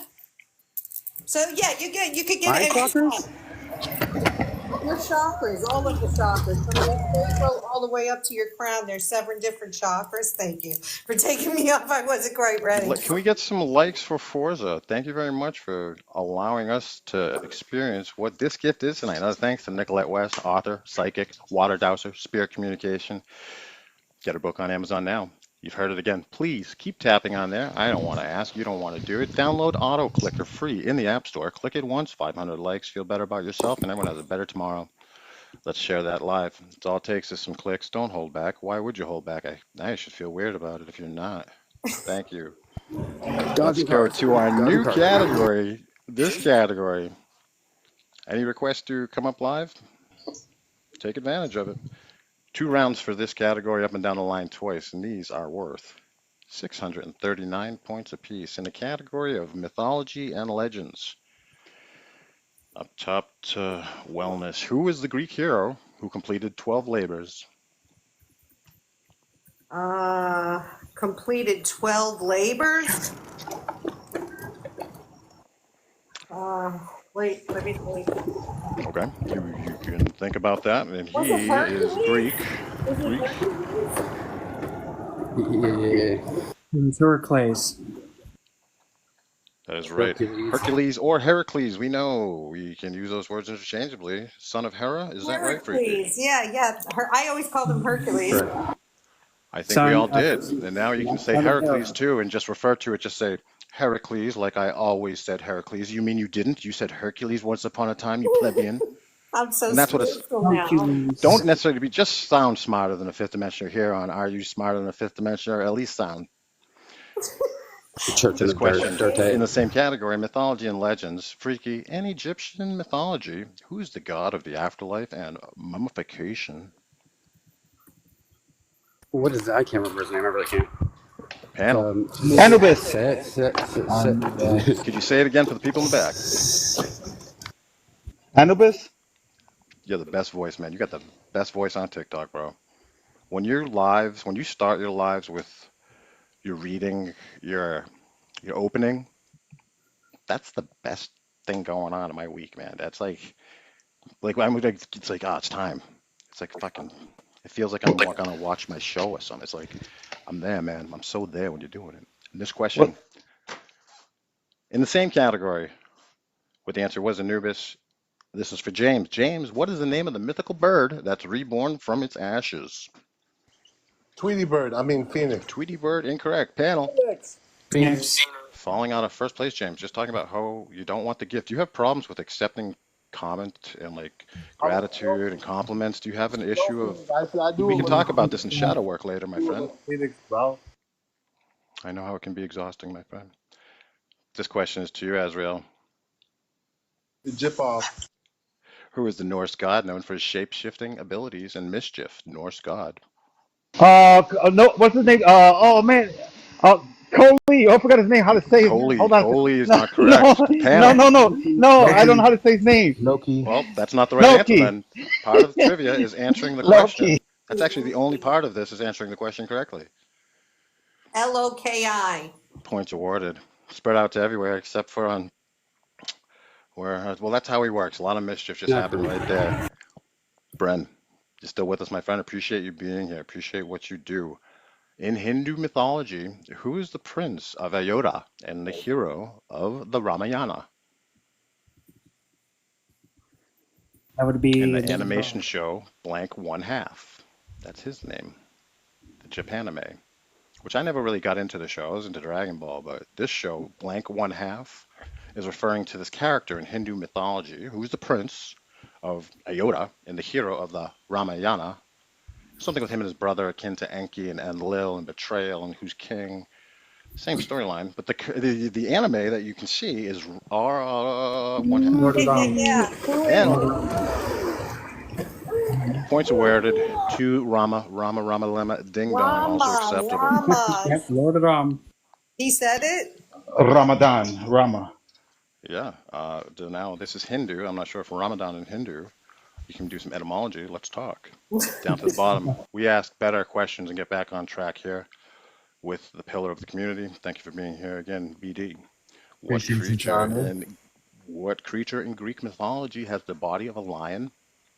So yeah, you could get My it. chakras? Your chakras, all of the chakras, from your sacral all the way up to your crown. There's 7 different chakras. Thank you for taking me off. I wasn't quite ready. Can we get some likes for Forza? Thank you very much for allowing us to experience what this gift is tonight. Another thanks to Nicolette West, author, psychic, water dowser, spirit communication. Get her book on Amazon now. You've heard it again. Please keep tapping on there. I don't want to ask. You don't want to do it. Download Auto Clicker free in the App Store. Click it once, 500 likes. Feel better about yourself, and everyone has a better tomorrow. Let's share that live. It's all it takes is some clicks. Don't hold back. Why would you hold back? Now you should feel weird about it if you're not. Thank you. Let's go to our new category. This category. Any requests to come up live? Take advantage of it. 2 rounds for this category up and down the line twice, and these are worth 639 points apiece in the category of mythology and legends. Up top to wellness. Who is the Greek hero who completed 12 labors? Completed 12 labors. Wait, let me think. Okay, you can think about that. And Was he it Hercules? is Greek. Is it Greek. Hercules? Yeah. Heracles. That is right. Hercules or Heracles. We know we can use those words interchangeably. Son of Hera, is that right, Freaky? Hercules, yeah. I always called him Hercules. I think we all did. And now you can say Heracles too and just refer to it, just say Heracles, like I always said Heracles. You mean you didn't? You said Hercules once upon a time, you plebeian. I'm so And that's what it's. now. Don't necessarily be, just sound smarter than a fifth dimensioner here on Are You Smarter Than a Fifth Dimensioner? At least sound. This question in the same category, mythology and legends. Freaky, in Egyptian mythology, who's the god of the afterlife and mummification? What is that? I can't remember his name. I really can't. Panel. Anubis. Could you say it again for the people in the back? Anubis? You're the best voice, man. You got the best voice on TikTok, bro. when you start your lives with your reading, your opening, that's the best thing going on in my week, man. That's like I'm like it's like it's time. It's like fucking. It feels like I'm gonna watch my show or something. It's like I'm there, man. I'm so there when you're doing it. And this question, in the same category, with the answer was Anubis. This is for James. James, what is the name of the mythical bird that's reborn from its ashes? Tweety Bird. I mean Phoenix. Tweety bird, incorrect. Panel. Phoenix. Falling out of first place, James. Just talking about how you don't want the gift. Do you have problems with accepting comment and like gratitude and compliments? Do you have an issue of? We can talk about this in shadow work later, my friend. Phoenix, bro. I know how it can be exhausting, my friend. This question is to you, Azrael. Jip off. Who is the Norse god known for his shape-shifting abilities and mischief? Norse god. No, what's his name? Oh man, Coley. I forgot his name. How to say his name? Hold on. Coley is No, not correct. no. I don't know how to say his name. Loki. Well, that's not the right answer then. Part of the trivia is answering the question. That's actually the only part of this is answering the question correctly. Loki. Points awarded. Spread out to everywhere except for on where, well, that's how he works. A lot of mischief just happened right there. Bren, you're still with us, my friend. Appreciate you being here. Appreciate what you do. In Hindu mythology, who is the prince of Ayodhya and the hero of the Ramayana? That would be in the animation show Blank One Half. That's his name. The Japanime. Which I never really got into the show. I was into Dragon Ball, but this show, Blank One Half, is referring to this character in Hindu mythology who's the prince of Ayodhya and the hero of the Ramayana. Something with him and his brother akin to Enki and Enlil and betrayal and who's king. Same storyline, but the anime that you can see is One Half. And points awarded to Rama Lema Ding Dong, also acceptable. Lord of Ram. He said it? Rama. Yeah. Now, this is Hindu. I'm not sure if Ramadan in Hindu. You can do some etymology. Let's talk. Down to the bottom. We ask better questions and get back on track here with the pillar of the community. Thank you for being here again, BD. What creature in Greek mythology has the body of a lion,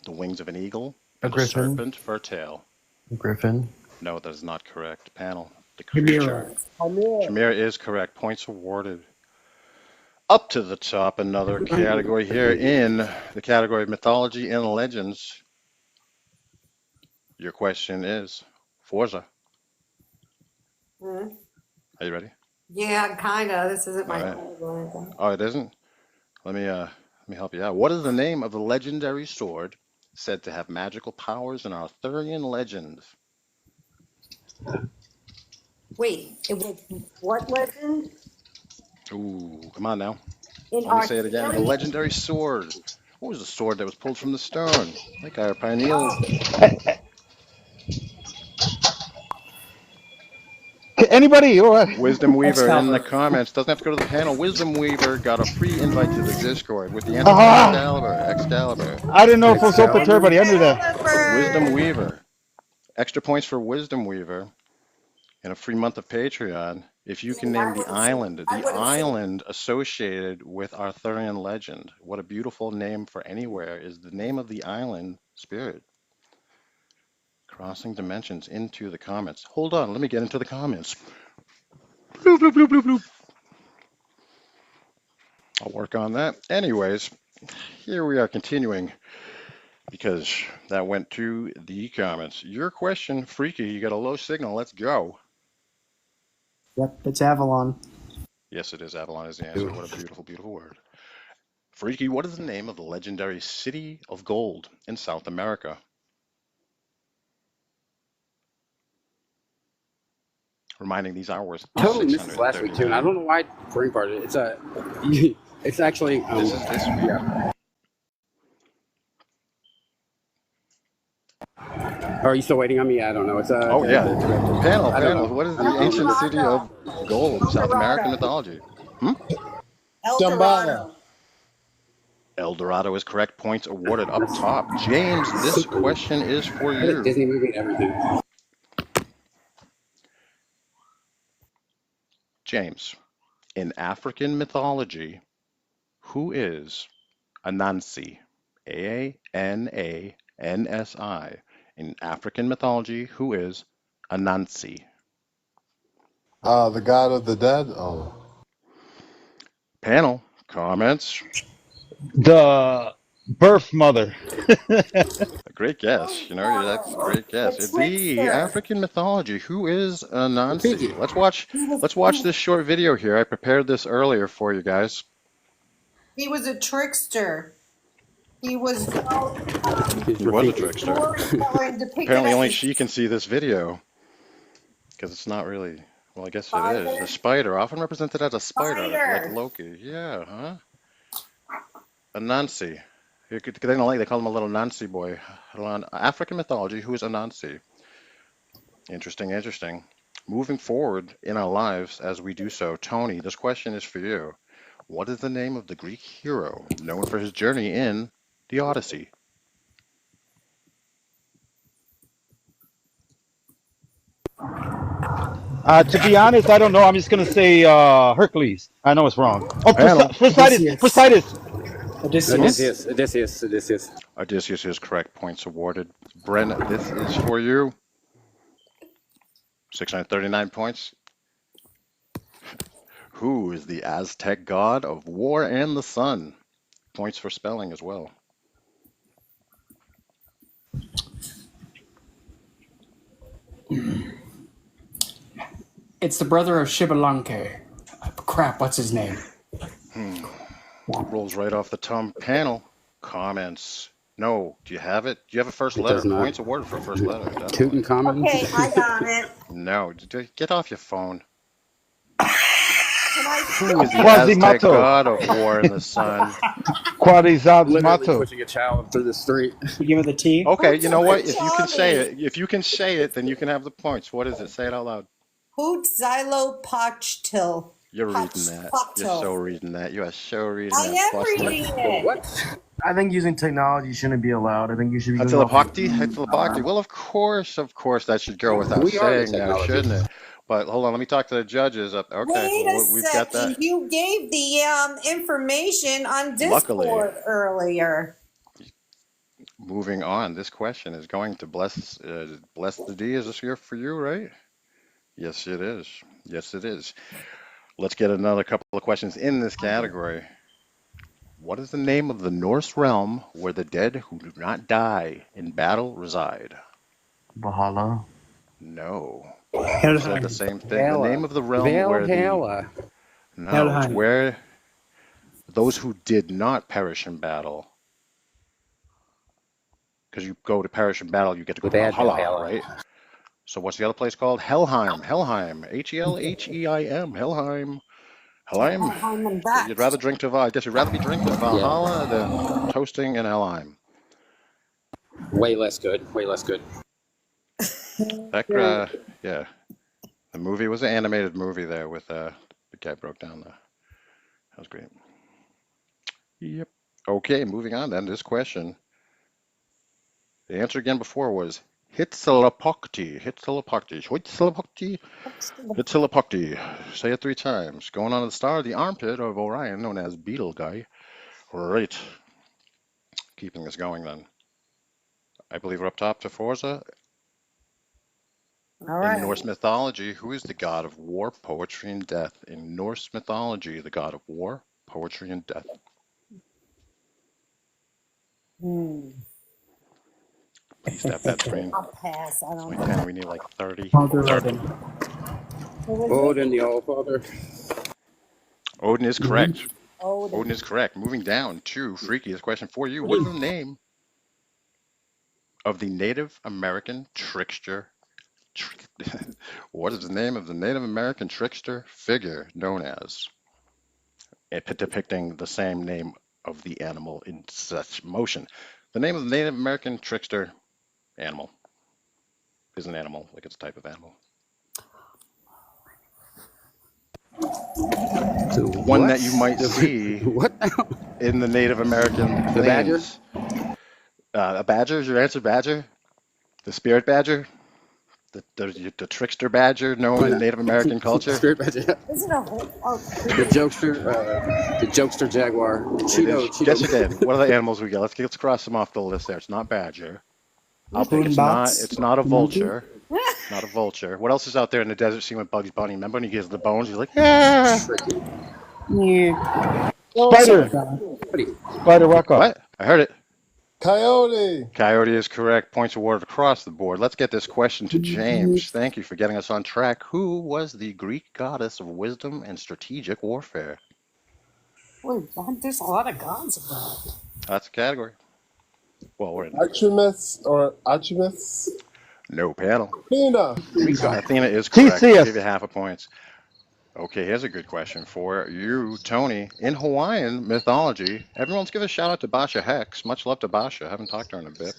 the wings of an eagle, a serpent for a tail? A griffin. No, that is not correct. Panel. The creature. Chimera is correct. Points awarded. Up to the top, another category here in the category of mythology and legends. Your question is Forza. Are you ready? Yeah, kind of. This isn't my category. Oh, it isn't? Let me help you out. What is the name of the legendary sword said to have magical powers in Arthurian legends? Wait, it was what legend? Ooh, come on now. Let me say it again. The legendary sword. What was the sword that was pulled from the stone? Like our pineal. Anybody? Wisdom Weaver in the comments. Doesn't have to go to the panel. Wisdom Weaver got a free invite to the Discord with the answer Excalibur. I didn't know if it was open to everybody. I knew that. Wisdom Weaver. Extra points for Wisdom Weaver. And a free month of Patreon if you can name the island associated with Arthurian legend. What a beautiful name for anywhere is the name of the island, Spirit. Crossing dimensions into the comments. Hold on, let me get into the comments. Bloop, bloop, bloop, bloop, bloop. I'll work on that. Anyways, here we are continuing because that went to the comments. Your question, Freaky, you got a low signal. Let's go. Yep, it's Avalon. Yes, it is. Avalon is the answer. What a beautiful, beautiful word. Freaky, what is the name of the legendary City of Gold in South America? Reminding these hours. Totally missed this last week too, and I don't know why brain farted. It's actually. This is this week. Yeah. Are you still waiting on me? I don't know. It's Panel. What is the ancient city of gold in South American mythology? El Dorado is correct. Points awarded up top. James, this question is for you. Disney movie and everything. James, in African mythology, who is Anansi? Anansi. In African mythology, who is Anansi? The god of the dead. Oh, Panel, comments? The birth mother. A great guess. You know, that's a great guess. The The trickster. African mythology, who is Rafiki. Anansi? Let's watch this short video here. I prepared this earlier for you guys. He was a trickster. He was He's He was a Rafiki. trickster. storytelling depicted Apparently as only a she can see this video because it's not really, well, I guess it is. spider. The spider, often represented as a spider, like Spider. Loki. Yeah, huh? Anansi. They call him a little Nancy boy. African mythology, who is Anansi? Interesting, interesting. Moving forward in our lives as we do so, Tony, this question is for you. What is the name of the Greek hero known for his journey in the Odyssey? To be honest, I don't know. I'm just gonna say Hercules. I know it's wrong. Oh, Panel. Poseidon. Poseidon. Odysseus. Odysseus. Odysseus is correct. Points awarded. Bren, this is for you. 639 points. Who is the Aztec god of war and the sun? Points for spelling as well. It's the brother of Shibalanke. Crap, what's his name? Rolls right off the tongue. Panel, comments. No. Do you have it? Do you have a first It letter? does not. Points awarded for first letter. Definitely. Tutankhamun. Okay, I got it. No. Get off your phone. Can I Who is the Aztec Quasimodo. god of war and the sun? Literally Quasimodo. pushing a child through the street. You give it the T? Okay, you know what? If you can Johnny. say it, then you can have the points. What is it? Say it out loud. Huitzilopochtli. You're reading that. You're so reading that. You are so reading I that. am reading it. What? I think using technology shouldn't be allowed. I think you should be going off. Huitzilopochtli. Well, of course, that should go without We are the saying now, technology. shouldn't it? But hold on, let me talk to the judges up. Okay, Wait a we've got second. that. You gave the information on Discord Luckily. earlier. Moving on, this question is going to bless the D. Is this here for you, right? Yes, it is. Yes, it is. Let's get another couple of questions in this category. What is the name of the Norse realm where the dead who do not die in battle reside? Valhalla. No. You said the same thing. The name of the realm where Valhalla. No, it's Helheim. where those who did not perish in battle. Because you go to perish in battle, you get to go to Bad Valhalla, Valhalla. right? So what's the other place called? Helheim. Helheim. Helheim. Helheim. Helheim. I'm So back. you'd rather drink to I guess you'd rather be drinking to Valhalla than toasting in Helheim. Way less good. Way less good. That yeah. The movie was an animated movie there with the guy broke down the. That was great. Yep. Okay, moving on then. This question. The answer again before was Huitzilopochtli. Huitzilopochtli. Say it 3 times. Going on to the star of the armpit of Orion, known as Beetle Guy. Right. Keeping this going then. I believe we're up top to Forza. All right. In Norse mythology, who is the god of war, poetry, and death? In Norse mythology, the god of war, poetry, and death. Please step that screen. I'll pass. I It's don't only know. 10. We need like 30. Father Odin. Odin, the All-Father. Odin is correct. Odin. Odin is correct. Moving down to Freaky, question for you. What is the name of the Native American trickster? What is the name of the Native American trickster figure known as? Depicting the same name of the animal in such motion. The name of the Native American trickster animal is an animal, like it's a type of animal. One that you might see in the Native American The badger? A badger? Is your answer badger? The spirit badger? The trickster badger known in Native American culture. Straight badger. Isn't a whole. Oh, The jokester jaguar. Cheeto. Guess again. What are the animals we got? Let's cross them off the list there. It's not badger. I'll pick. It's not a vulture. Not a vulture. What else is out there in the desert scene with Bugs Bunny? Remember when he gives the bones? He's like, ah! Yeah. Spider. Spider, walk up. What? I heard it. Coyote. Coyote is correct. Points awarded across the board. Let's get this question to James. Thank you for getting us on track. Who was the Greek goddess of wisdom and strategic warfare? Wait, there's a lot of gods about. That's a category. Well, we're in. Artemis? No panel. Athena. Athena is correct. Theseus. I'll give you half a point. Okay, here's a good question for you, Tony. In Hawaiian mythology, everyone's give a shout out to Basha Hex. Much love to Basha. Haven't talked to her in a bit.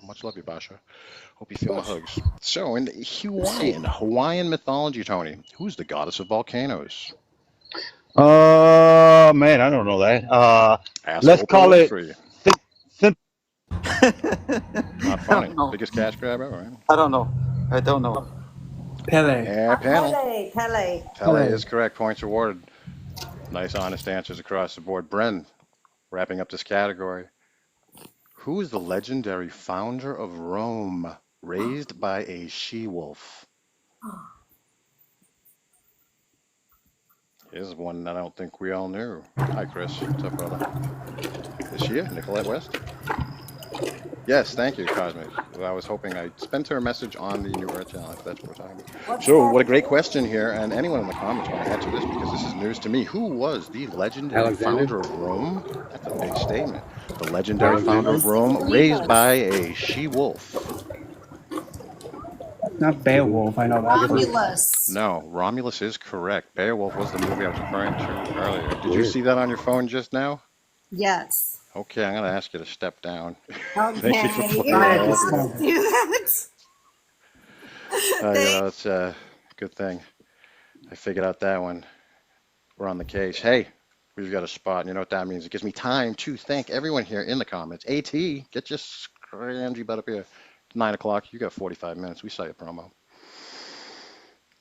Much love you, Basha. Hope you feel my hugs. So, in Hawaiian mythology, Tony, who's the goddess of volcanoes? Man, I don't know that. Let's call it. Not funny. Biggest cash grab ever, right? I don't know. Pele. Yeah, panel. Pele. Is correct. Points awarded. Nice, honest answers across the board. Bren, wrapping up this category. Who is the legendary founder of Rome, raised by a she-wolf? Here's one that I don't think we all knew. Hi, Chris. What's up, brother? Is she here? Nicolette West? Yes, thank you, Cosmic. Well, I was hoping I'd send her a message on the New Earth channel if that's what we're talking about. So, what a great question here, and anyone in the comments want to answer this because this is news to me. Who was the legendary founder of Rome? That's a big statement. The legendary founder of Rome, raised by a she-wolf. Not Beowulf, I know that. Romulus. No, Romulus is correct. Beowulf was the movie I was referring to earlier. Did you see that on your phone just now? Yes. Okay, I'm going to ask you to step down. Okay. Thank you for Let's do that. It's a good thing. I figured out that one. We're on the case. Hey, we've got a spot. You know what that means? It gives me time to thank everyone here in the comments. AT, get your scrangy butt up here. 9 o'clock. You got 45 minutes. We saw your promo.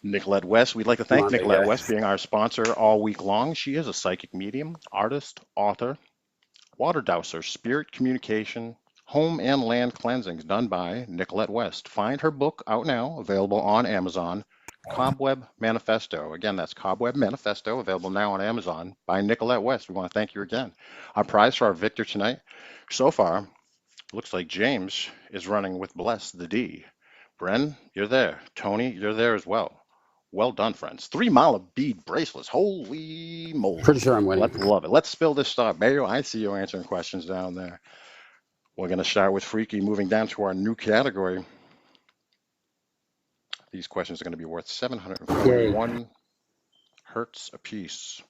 Nicolette West. We'd like to thank Nicolette West being our sponsor all week long. She is a psychic medium, artist, author, water dowser, spirit communication, home and land cleansings done by Nicolette West. Find her book out now, available on Amazon, Cobweb Manifesto. Again, that's Cobweb Manifesto, available now on Amazon by Nicolette West. We want to thank you again. Our prize for our victor tonight, so far, looks like James is running with Bless the D. Bren, you're there. Tony, you're there as well. Well done, friends. 3 mile of bead bracelets. Holy moly. Pretty sure I'm winning. Let's love it. Let's spill this stuff. Mayo, I see you answering questions down there. We're going to start with Freaky, moving down to our new category. These questions are going to be worth 741 hertz apiece.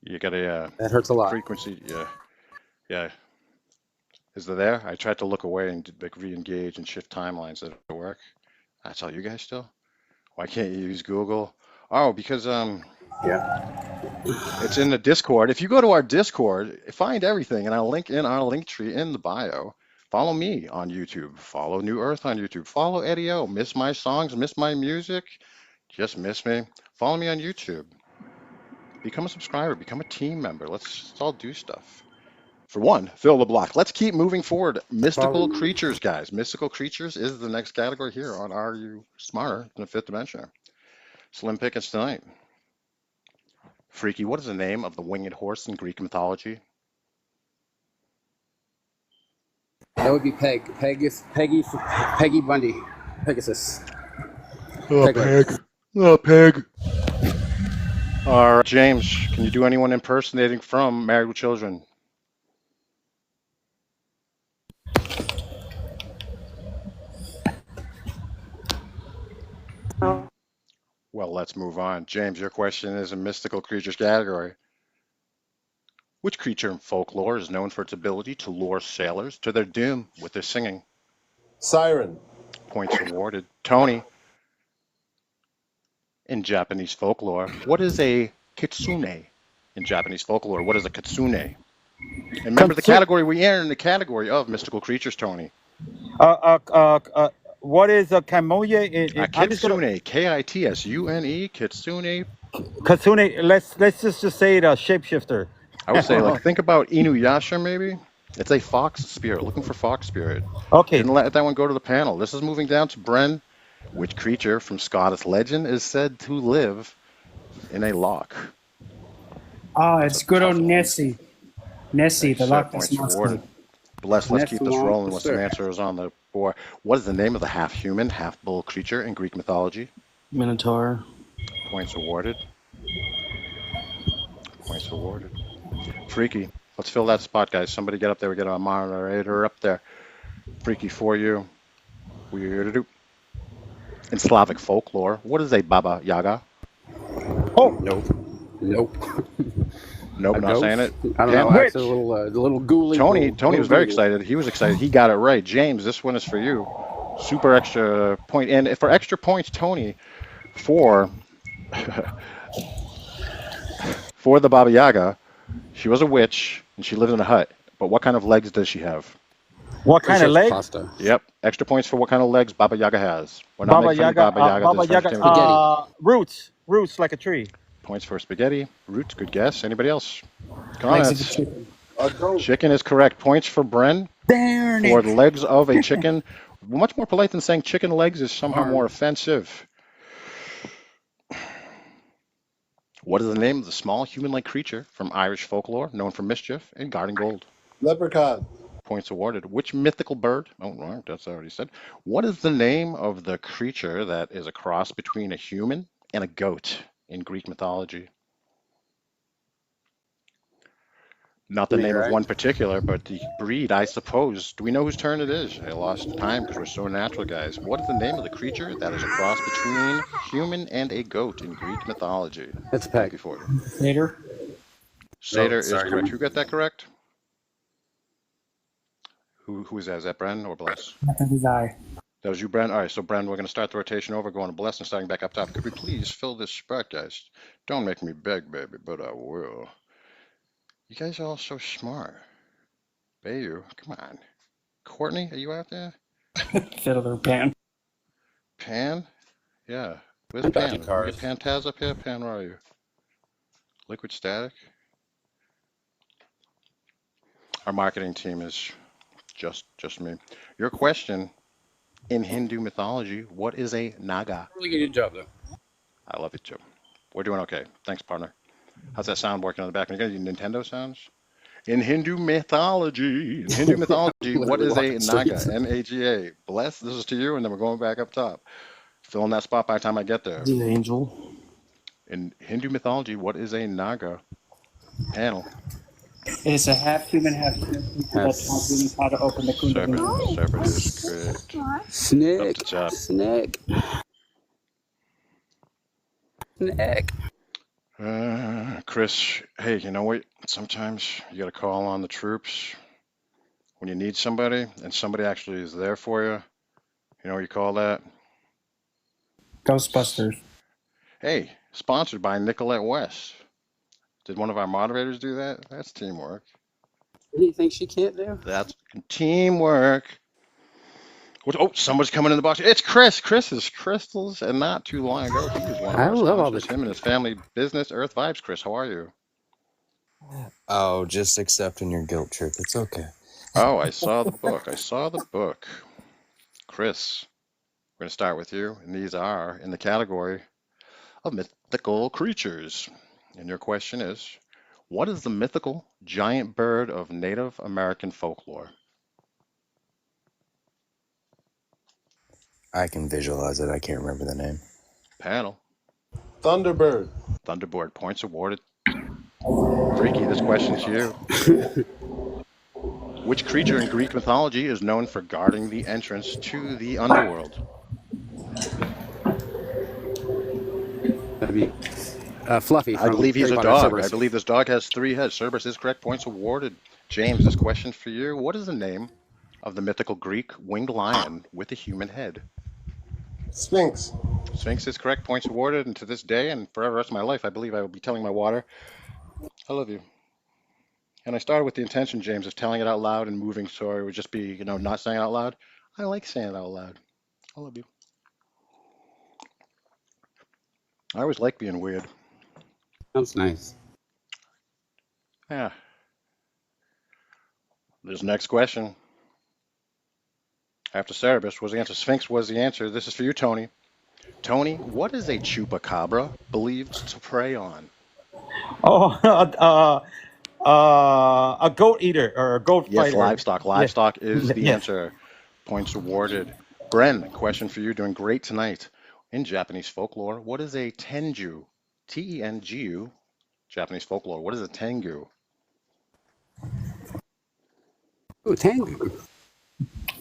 You got a that hurts a lot. Frequency. Yeah. Is it there? I tried to look away and like re-engage and shift timelines. Did it work? That's all you guys still? Why can't you use Google? Oh, because it's in the Discord. If you go to our Discord, find everything, and I'll link in our link tree in the bio. Follow me on YouTube. Follow New Earth on YouTube. Follow Eddie O. Miss my songs, miss my music, just miss me. Follow me on YouTube. Become a subscriber. Become a team member. Let's all do stuff. For one, fill the block. Let's keep moving forward. Mystical creatures, guys. Mystical creatures is the next category here on Are You Smarter Than a Fifth Dimension? Slim pickings tonight. Freaky, what is the name of the winged horse in Greek mythology? That would be Peggy Bundy. Pegasus. Peg. All right, James, can you do anyone impersonating from Married with Children? Well, let's move on. James, your question is a mystical creatures category. Which creature in folklore is known for its ability to lure sailors to their doom with their singing? Siren. Points awarded. Tony, in Japanese folklore, what is a kitsune? In Japanese folklore, what is a kitsune? And remember the category we are in, the category of mystical creatures, Tony. What is a Kamoye? I'm just gonna Kitsune, Kitsune, Kitsune. Kasune. Let's just say it a shapeshifter. I would say, like, think about Inuyasha, maybe. It's a fox spirit, looking for fox spirit. Okay. Didn't let that one go to the panel. This is moving down to Bren. Which creature from Scottish legend is said to live in a loch? Ah, That's it's a good tough old one. Nessie. Nessie, Thanks, the sir. Loch Ness Points Monster. awarded. Bless, let's keep this rolling with some Monster. answers on the board. What is the name of the half-human, half-bull creature in Greek mythology? Minotaur. Points awarded. Points awarded. Freaky. Let's fill that spot, guys. Somebody get up there. We get a moderator up there. Freaky for you. Weird. In Slavic folklore, what is a Baba Yaga? Oh, Nope. Nope. Nope, A not ghost? saying it. I don't know. Witch. Actually, the little ghouly. Tony was very excited. He was excited. He got it right. James, this one is for you. Super extra point. And for extra points, Tony, for for the Baba Yaga, she was a witch and she lived in a hut. But what kind of legs does she have? what kind of leg? Pasta. Yep. Extra points for what kind of legs Baba Yaga has. We're not Baba making fun of Yaga. Baba Yaga. Baba This is for Yaga. entertainment value. Roots like a tree. Points for spaghetti. Roots, good guess. Anybody else? Legs of a Comments? chicken. A goat. Chicken is correct. Points for Bren. Darn For it. the legs of a chicken. Much more polite than saying chicken legs is somehow more offensive. What is the name of the small human-like creature from Irish folklore known for mischief and guarding gold? Leprechaun. Points awarded. Which mythical bird? Oh, wrong. That's already said. What is the name of the creature that is a cross between a human and a goat in Greek mythology? Not the Me, name of right? one particular, but the breed, I suppose. Do we know whose turn it is? I lost time because we're so natural, guys. What is the name of the creature that is a cross between human and a goat in Greek mythology? It's a peg. Freaky for you. Later. Satyr Oh, is sorry, correct. never Who got that correct? Who is that? Is that Bren or Bless? I think his eye. That was you, Bren? All right, so Bren, we're going to start the rotation over, going to Bless and starting back up top. Could we please fill this spot, guys? Don't make me beg, baby, but I will. You guys are all so smart. Bayu, come on. Courtney, are you out there? Fiddler pan. Pan? Yeah. Where's I'm Pan? dodging Can we cars. get Pan Taz up here? Pan, where are you? Liquid Static? Our marketing team is just me. Your question, in Hindu mythology, what is a Naga? Really good job, though. I love it, too. We're doing okay. Thanks, partner. How's that sound working on the back? Are you going to do Nintendo sounds? In Hindu mythology, what Literally is a walking Naga? streets. Naga. Bless, this is to you, and then we're going back up top. Fill in that spot by the time I get there. It's an angel. In Hindu mythology, what is a Naga? Panel. It is a half human, half creature that taught humans how to open the Kundalini. Serpent is correct. Up Snake. the top. Snake. Snake. Chris, hey, you know what? Sometimes you got to call on the troops when you need somebody, and somebody actually is there for you. You know what you call that? Ghostbusters. Hey, sponsored by Nicolette West. Did one of our moderators do that? That's teamwork. Anything she can't do? That's teamwork. Oh, somebody's coming in the box. It's Chris. Chris is Crystals, and not too long ago, he was one of I our love all sponsors. this. Him and his family business, Earth Vibes. Chris, how are you? Oh, just accepting your guilt trip. It's okay. Oh, I saw the book. I saw the book. Chris, we're going to start with you, and these are in the category of mythical creatures. And your question is, what is the mythical giant bird of Native American folklore? I can visualize it. I can't remember the name. Panel. Thunderbird. Thunderbird. Points awarded. Freaky, this question's to you. Which creature in Greek mythology is known for guarding the entrance to the underworld? That'd be Fluffy. I believe he's Harry a Potter, dog. Cerberus. I believe this dog has 3 heads. Cerberus is correct. Points awarded. James, this question for you. What is the name of the mythical Greek winged lion with a human head? Sphinx. Sphinx is correct. Points awarded. And to this day and for the rest of my life, I believe I will be telling my water, I love you. And I started with the intention, James, of telling it out loud and moving so it would just be, not saying it out loud. I like saying it out loud. I love you. I always like being weird. Sounds nice. Yeah. This next question. After Cerebus was the answer, Sphinx was the answer. This is for you, Tony. Tony, what is a chupacabra believed to prey on? Oh, a goat eater or a goat Yes, fighter. livestock. Yeah. Livestock is the Yes. answer. Points awarded. Bren, question for you. Doing great tonight. In Japanese folklore, what is a tengu? Tengu. Japanese folklore. What is a tengu? Ooh, Tengu.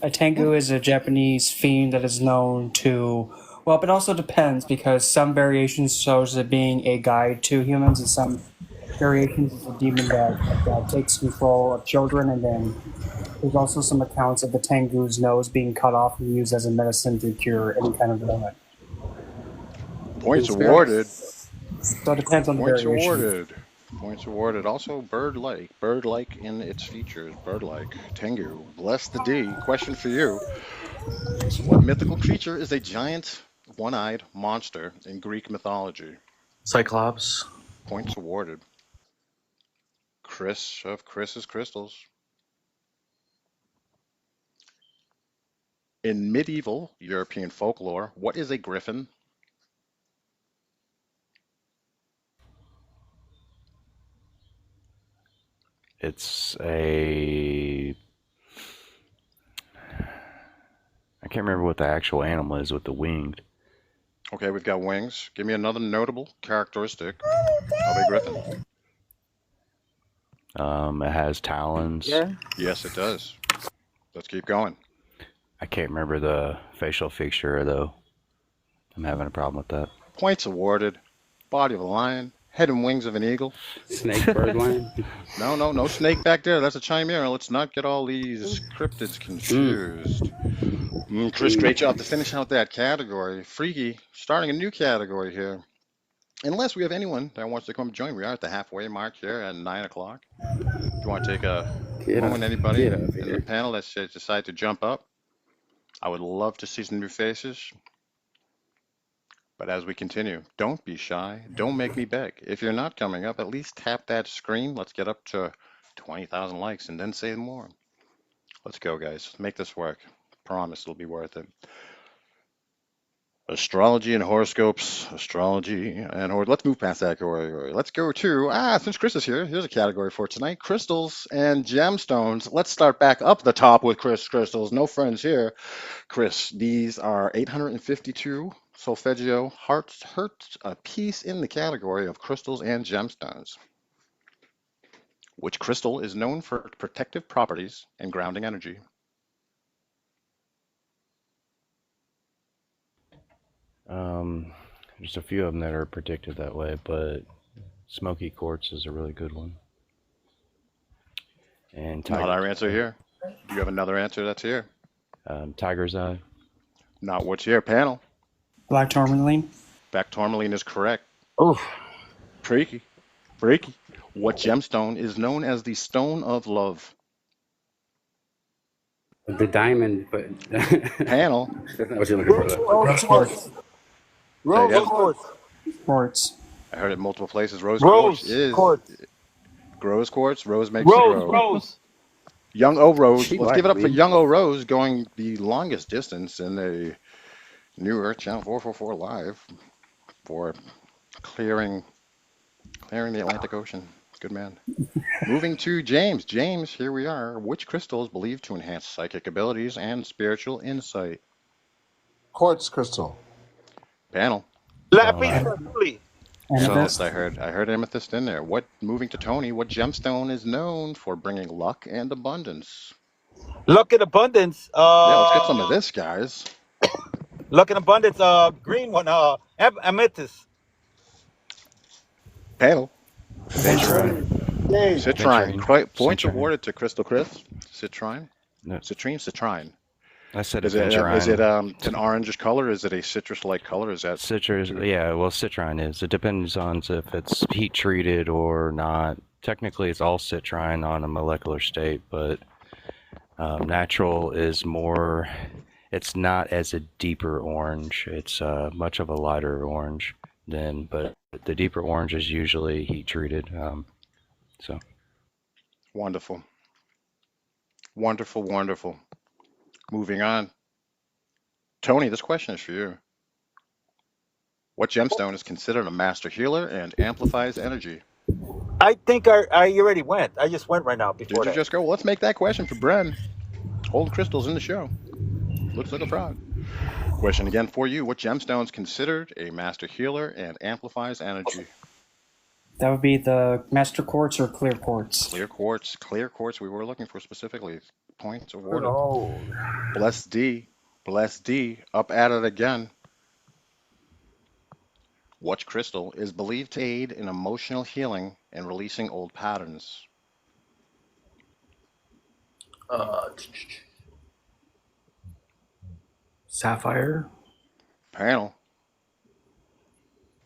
A tengu is a Japanese fiend that is known to. Well, it also depends because some variations shows it being a guide to humans, and some variations is a demon that takes control of children. And then there's also some accounts of the tengu's nose being cut off and used as a medicine to cure any kind of ailment. Points awarded. So it depends on the Points variation. awarded. Points awarded. Also bird-like. Bird-like in its features. Bird-like. Tengu. Bless the D. Question for you. What mythical creature is a giant, one-eyed monster in Greek mythology? Cyclops. Points awarded. Chris of Chris's Crystals. In medieval European folklore, what is a griffin? It's a. I can't remember what the actual animal is with the winged. Okay, we've got wings. Give me another notable characteristic of a griffin. It has talons. Yeah. Yes, it does. Let's keep going. I can't remember the facial feature though. I'm having a problem with that. Points awarded. Body of a lion. Head and wings of an eagle. Snake, bird, lion. No snake back there. That's a chimera. Let's not get all these cryptids confused. Chris, great job to finish out that category. Freaky, starting a new category here. Unless we have anyone that wants to come join, we are at the halfway mark here at 9 o'clock. Do you want to take a moment, anybody in the panel that decide to jump up? I would love to see some new faces. But as we continue, don't be shy. Don't make me beg. If you're not coming up, at least tap that screen. Let's get up to 20,000 likes and then say more. Let's go, guys. Make this work. Promise it'll be worth it. Astrology and horoscopes. Astrology and let's move past that category. Let's go to, since Chris is here, here's a category for tonight. Crystals and gemstones. Let's start back up the top with crystals. No friends here. Chris, these are 852 solfeggio hertz a piece in the category of crystals and gemstones. Which crystal is known for protective properties and grounding energy? There's a few of them that are predicted that way, but smoky quartz is a really good one. And not our answer here. Do you have another answer that's here? Tiger's eye. Not what's here. Panel. Black tourmaline. Black tourmaline is correct. Oh, freaky. What gemstone is known as the stone of love? The diamond, but panel. That's not what you're looking for. Quartz. Rose quartz. Quartz. I heard it multiple places. Rose quartz grows quartz. Rose makes it grow. Rose. Young O Rose. Let's give it up for Young O Rose going the longest distance in the New Earth Channel 444 Live for clearing the Atlantic Ocean. Good man. Moving to James. James, here we are. Which crystal is believed to enhance psychic abilities and spiritual insight? Quartz crystal. Panel. Lapis lazuli. Amethyst. I heard amethyst in there. Moving to Tony, what gemstone is known for bringing luck and abundance? Luck and abundance. Yeah, let's get some of this, guys. Luck and abundance. Green one. Amethyst. Panel. Citrine. Citrine. Points awarded to Crystal Chris. Citrine. No. Citrine. I said is it an orangish color? Is it a citrus-like color? Is that citrus? Yeah, well, citrine is. It depends on if it's heat treated or not. Technically, it's all citrine on a molecular state, but natural is more it's not as a deeper orange. It's much of a lighter orange but the deeper orange is usually heat treated. So Wonderful. Wonderful, wonderful. Moving on. Tony, this question is for you. What gemstone is considered a master healer and amplifies energy? I think I already went. I just went right now Did before you that. just go? Well, let's make that question for Bren. Holding crystals in the show. Looks like a fraud. Question again for you. What gemstone is considered a master healer and amplifies energy? That would be the master quartz or clear quartz. Clear quartz. Clear quartz we were looking for specifically. Points awarded. Oh. Bless D. Bless D. Up at it again. What crystal is believed to aid in emotional healing and releasing old patterns? Sapphire. Panel.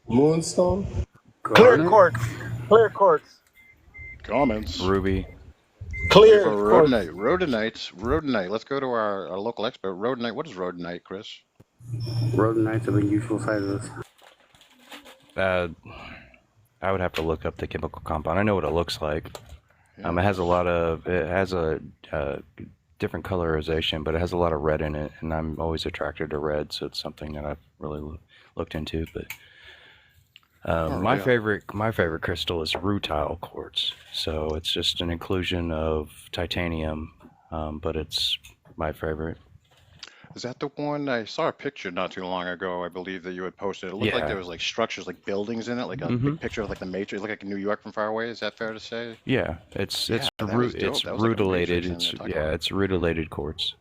Moonstone? Clear Garnet? quartz. Clear quartz. Comments. ruby. Clear For quartz. rhodonite. Rhodonite. Let's go to our local expert. Rhodonite. What is rhodonite, Chris? Rhodonite's of unusual sizes. I would have to look up the chemical compound. I know what it looks like. Yeah. It has a different colorization, but it has a lot of red in it, and I'm always attracted to red, so it's something that I've really looked into. But my favorite crystal is rutile quartz. So it's just an inclusion of titanium, but it's my favorite. Is that the one? I saw a picture not too long ago, I believe, that you had posted. It looked like Yeah. there was like structures, like buildings in it, like a big picture of like the Matrix. It looked like New York from far away. Is that fair to say? Yeah, it's Yeah, that was dope. it's That was like a rutilated. Matrix in there, It's rutilated quartz.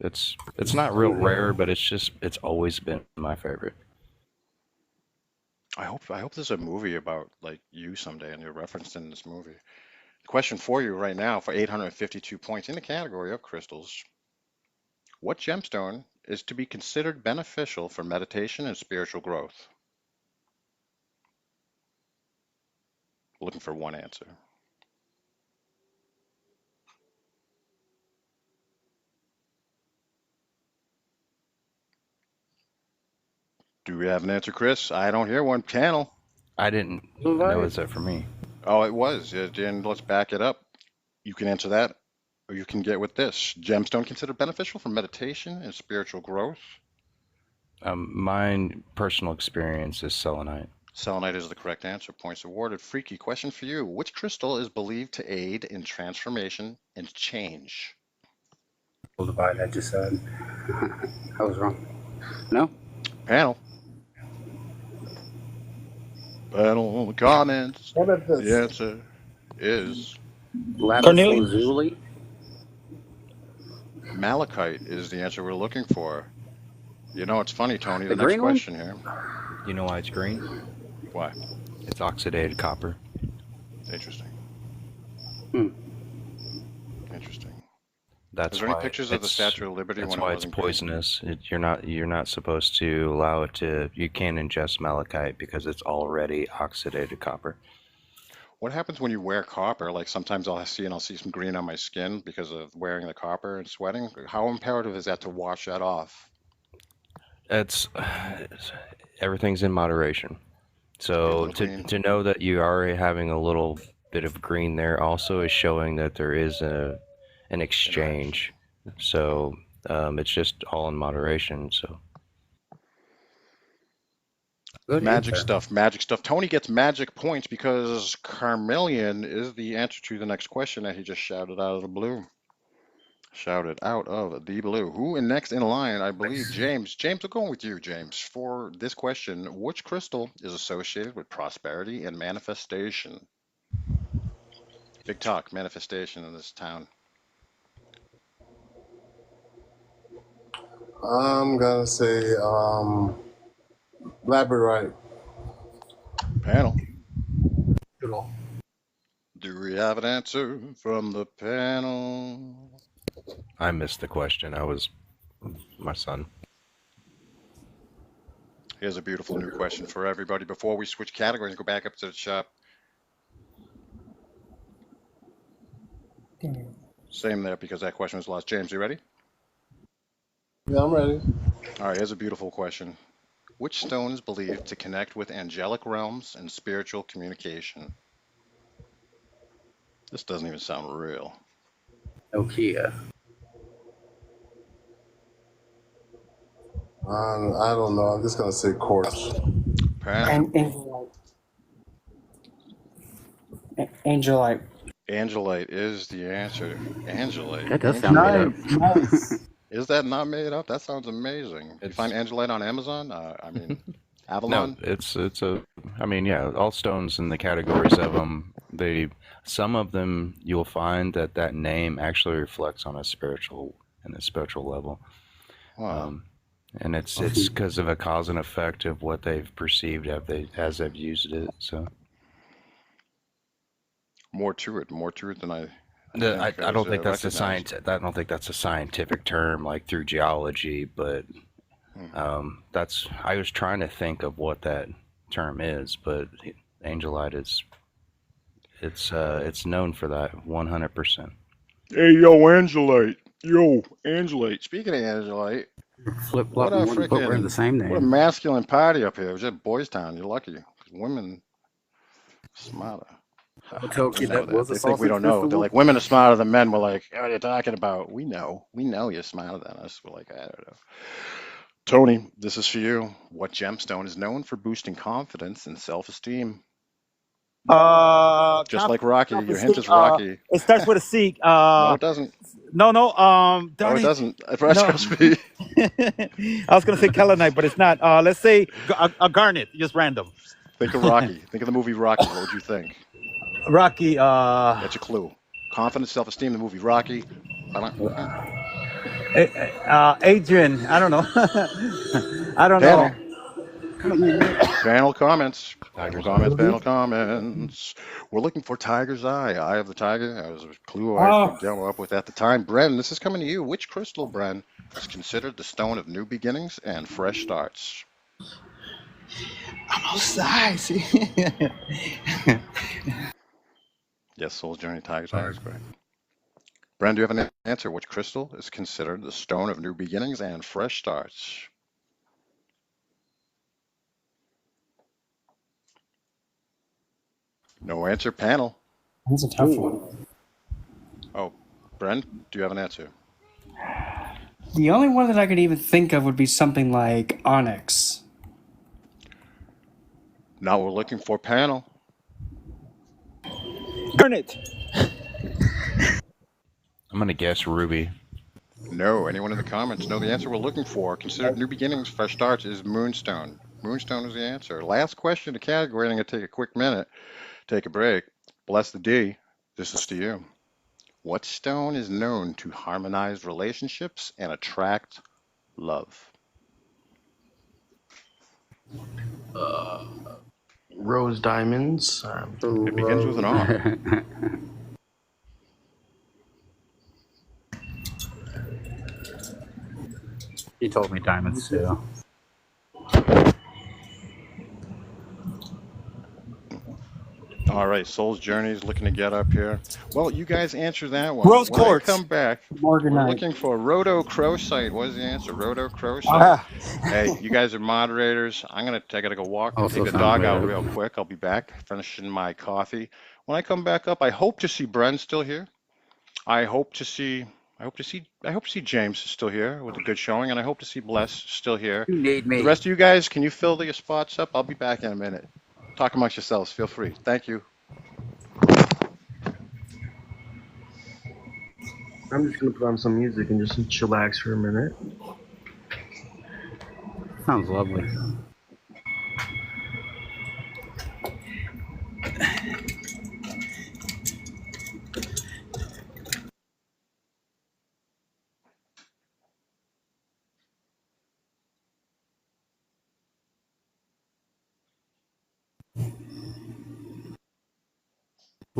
It's not real rare, but it's always been my favorite. I hope there's a movie about like you someday and you're referenced in this movie. Question for you right now for 852 points in the category of crystals. What gemstone is to be considered beneficial for meditation and spiritual growth? Looking for one answer. Do we have an answer, Chris? I don't hear one. Panel. I didn't know it's that for me. Oh, it was. And let's back it up. You can answer that, or you can get with this. Gemstone considered beneficial for meditation and spiritual growth? Mine personal experience is selenite. Selenite is the correct answer. Points awarded. Freaky question for you. Which crystal is believed to aid in transformation and change? Divide, I just said. I was wrong. No? Panel. Panel comments. What is this? The answer is Lapis Cornelius? lazuli? malachite is the answer we're looking for. You know, it's funny, Tony. The next green one? question here. You know why it's green? Why? It's oxidated copper. Interesting. Interesting. That's Is there any why pictures of the it's- Statue of Liberty That's when why it it's wasn't green? poisonous. You're not supposed to allow it to. You can't ingest malachite because it's already oxidated copper. What happens when you wear copper? Like sometimes I'll see some green on my skin because of wearing the copper and sweating. How imperative is that to wash that off? It's everything's in moderation. So little green. to know that you are having a little bit of green there also is showing that there is an exchange. So it's just all in moderation. So Good Magic answer. stuff, magic stuff. Tony gets magic points because Carmelian is the answer to the next question that he just shouted out of the blue. Shouted out of the blue. Who next in line? I believe James. James, we're going with you, James, for this question. Which crystal is associated with prosperity and manifestation? Big talk, manifestation in this town. I'm gonna say labradorite. Panel. Do we have an answer from the panel? I missed the question. I was my son. Here's a beautiful new question for everybody. Before we switch categories and go back up to the shop. Same there because that question was lost. James, you ready? Yeah, I'm ready. All right, here's a beautiful question. Which stone is believed to connect with angelic realms and spiritual communication? This doesn't even sound real. Nokia. I don't know. I'm just gonna say quartz. Panel. Angelite. Angelite is the answer. Angelite. That does sound made up. Angelite. Is that not made up? That sounds amazing. You find Angelite on Amazon? I mean, No, Avalon? it's a. I mean, yeah, all stones in the categories of them. Some of them you'll find that name actually reflects on a spiritual level. Wow. And it's because of a cause and effect of what they've perceived as they've used it. So More to it than I I don't think that's recognized. I don't think that's a scientific term like through geology, but that's. I was trying to think of what that term is, but angelite is. It's known for that 100%. Hey, yo, Angelite. Yo, Angelite. Speaking of Angelite, Flip what flop a and one foot wearing the same what a name. masculine party up here. It was just Boys Town. You're lucky. 'Cause women smarter. Toki, They know that was that. a They think we sausage don't know. They're festival. like, women are smarter than men. We're like, what are you talking about? We know. We know you're smarter than us. We're like, I don't know. Tony, this is for you. What gemstone is known for boosting confidence and self-esteem? Just like Rocky. Your hint is Rocky. It starts with a C. No, it doesn't. No, No, darn it it. doesn't. No. Trust me. I was gonna say Kellanite, but it's not. Let's say a garnet, just random. Think of Rocky. Think of the movie Rocky. What would you think? Rocky. That's a clue. Confidence, self-esteem. The movie Rocky. Adrian. I don't know. I don't know. Panel comments. Panel comments. We're looking for Tiger's Eye of the Tiger. That was a clue I could come up with at the time. Bren, this is coming to you. Which crystal, Bren, is considered the stone of new beginnings and fresh starts? I'm outside. See? Yes, Soul's Journey, Tiger's Eye is correct. Bren, do you have an answer? Which crystal is considered the stone of new beginnings and fresh starts? No answer, panel. That's a tough one. Oh, Bren, do you have an answer? The only one that I could even think of would be something like onyx. Now we're looking for panel. Garnet. I'm gonna guess ruby. No. Anyone in the comments know the answer we're looking for? Considered new beginnings, fresh starts is moonstone. Moonstone is the answer. Last question to category. I'm going to take a quick minute, take a break. Bless the D. This is to you. What stone is known to harmonize relationships and attract love? Rose diamonds. It begins with an R. He told me diamonds too. All right, Soul's Journey is looking to get up here. Well, you guys answer that one. Rose when quartz. I come back, we're looking for rhodochrosite. What is the answer? Rhodochrosite. Hey, you guys are moderators. I gotta go walk and take the dog out real quick. I'll be back finishing my coffee. When I come back up, I hope to see Bren still here. I hope to see James still here with a good showing, and I hope to see Bless still here. You need me. The rest of you guys, can you fill your spots up? I'll be back in a minute. Talk amongst yourselves. Feel free. Thank you. I'm just gonna put on some music and just chillax for a minute. Sounds lovely.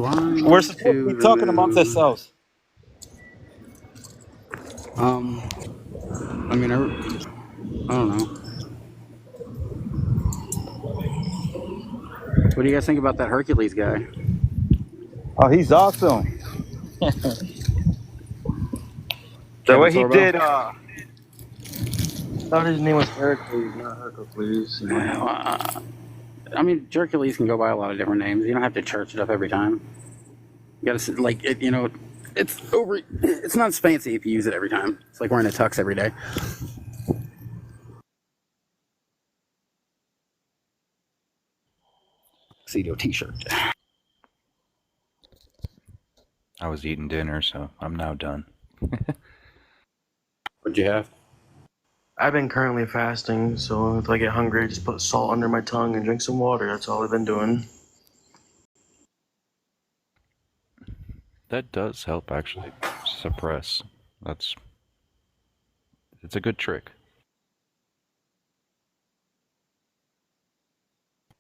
We're supposed to be talking amongst ourselves. I mean, I don't know. What do you guys think about that Hercules guy? Oh, he's awesome. The way he did thought his name was Heracles, not Hercules. You know. I mean, Hercules can go by a lot of different names. You don't have to church it up every time. You gotta like it. You know, it's over. It's not as fancy if you use it every time. It's like wearing a tux every day. Tuxedo T-shirt. I was eating dinner, so I'm now done. What'd you have? I've been currently fasting, so if I get hungry, I just put salt under my tongue and drink some water. That's all I've been doing. That does help actually suppress. It's a good trick.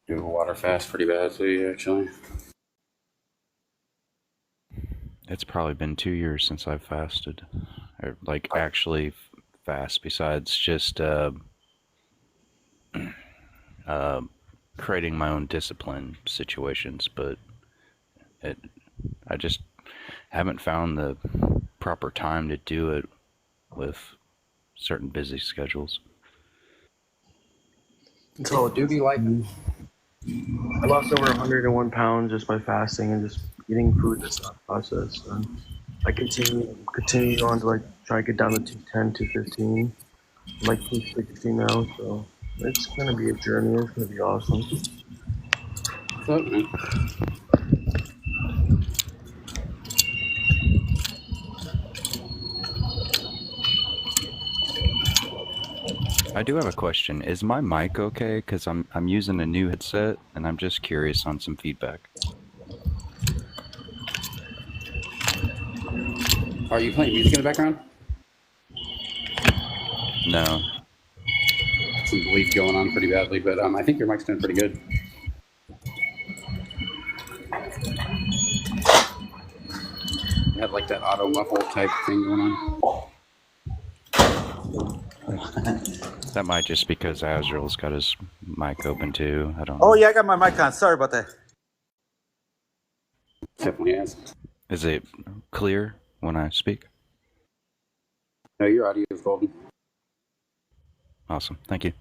Do a water fast pretty badly, actually. It's probably been 2 years since I've fasted, or like actually fast. Besides just creating my own discipline situations, but I just haven't found the proper time to do it with certain busy schedules. So do be like. I lost over 101 pounds just by fasting and just eating food that's not processed. And I continue on to like try to get down to 210, 215, like 260 now. So it's gonna be a journey. It's gonna be awesome. What's up, man? I do have a question. Is my mic okay? Because I'm using a new headset, and I'm just curious on some feedback. Are you playing music in the background? No. Some bleed going on pretty badly, but I think your mic's doing pretty good. You have like that auto muffle type thing going on. That might just because Azrael's got his mic open too. I don't know. Oh yeah, I got my mic on. Sorry about that. Definitely is. Is it clear when I speak? No, your audio is golden. Awesome. Thank you.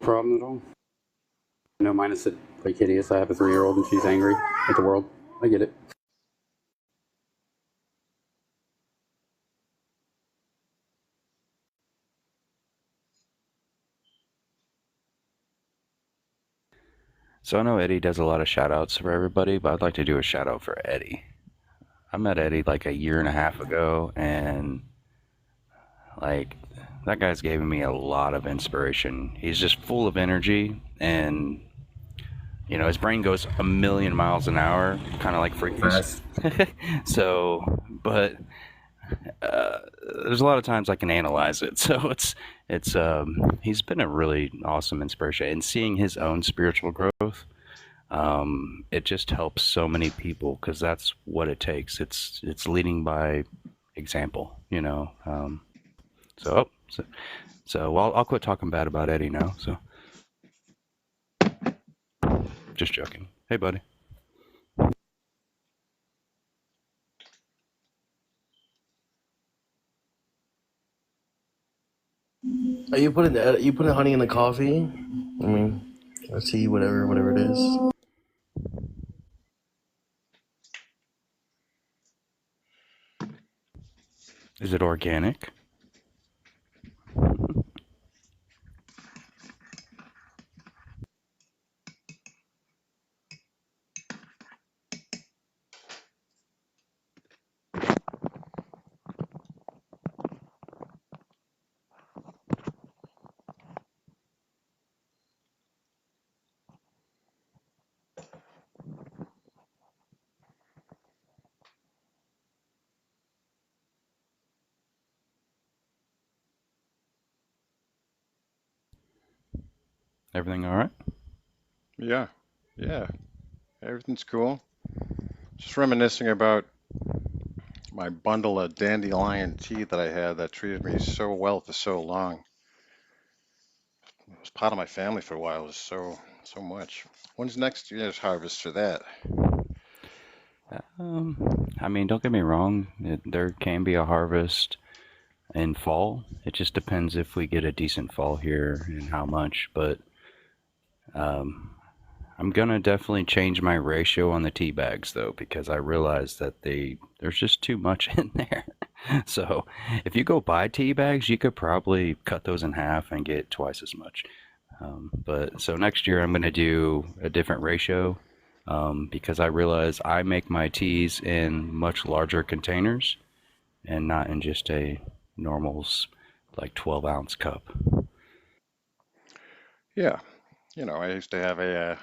Problem at all? No, mine is like hideous. I have a 3-year-old and she's angry at the world. I get it. So I know Eddie does a lot of shout outs for everybody, but I'd like to do a shout out for Eddie. I met Eddie like a year and a half ago, and like that guy's given me a lot of inspiration. He's just full of energy, and you know his brain goes a million miles an hour, kind of like Freaky's. So, but there's a lot of times I can analyze it. So he's been a really awesome inspiration, and seeing his own spiritual growth. It just helps so many people because that's what it takes. It's leading by example, you know. So I'll quit talking bad about Eddie now. So just joking. Hey, buddy. Are you putting honey in the coffee? I mean, or tea, whatever it is. Is it organic? Everything all right? Yeah. Everything's cool. Just reminiscing about my bundle of dandelion tea that I had that treated me so well for so long. It was part of my family for a while. It was so much. When's next year's harvest for that? I mean, don't get me wrong. There can be a harvest in fall. It just depends if we get a decent fall here and how much. But um, I'm gonna definitely change my ratio on the tea bags though, because I realize that there's just too much in there. So if you go buy tea bags, you could probably cut those in half and get twice as much. But so next year I'm gonna do a different ratio because I realize I make my teas in much larger containers and not in just a normal like 12-ounce cup. Yeah, I used to have a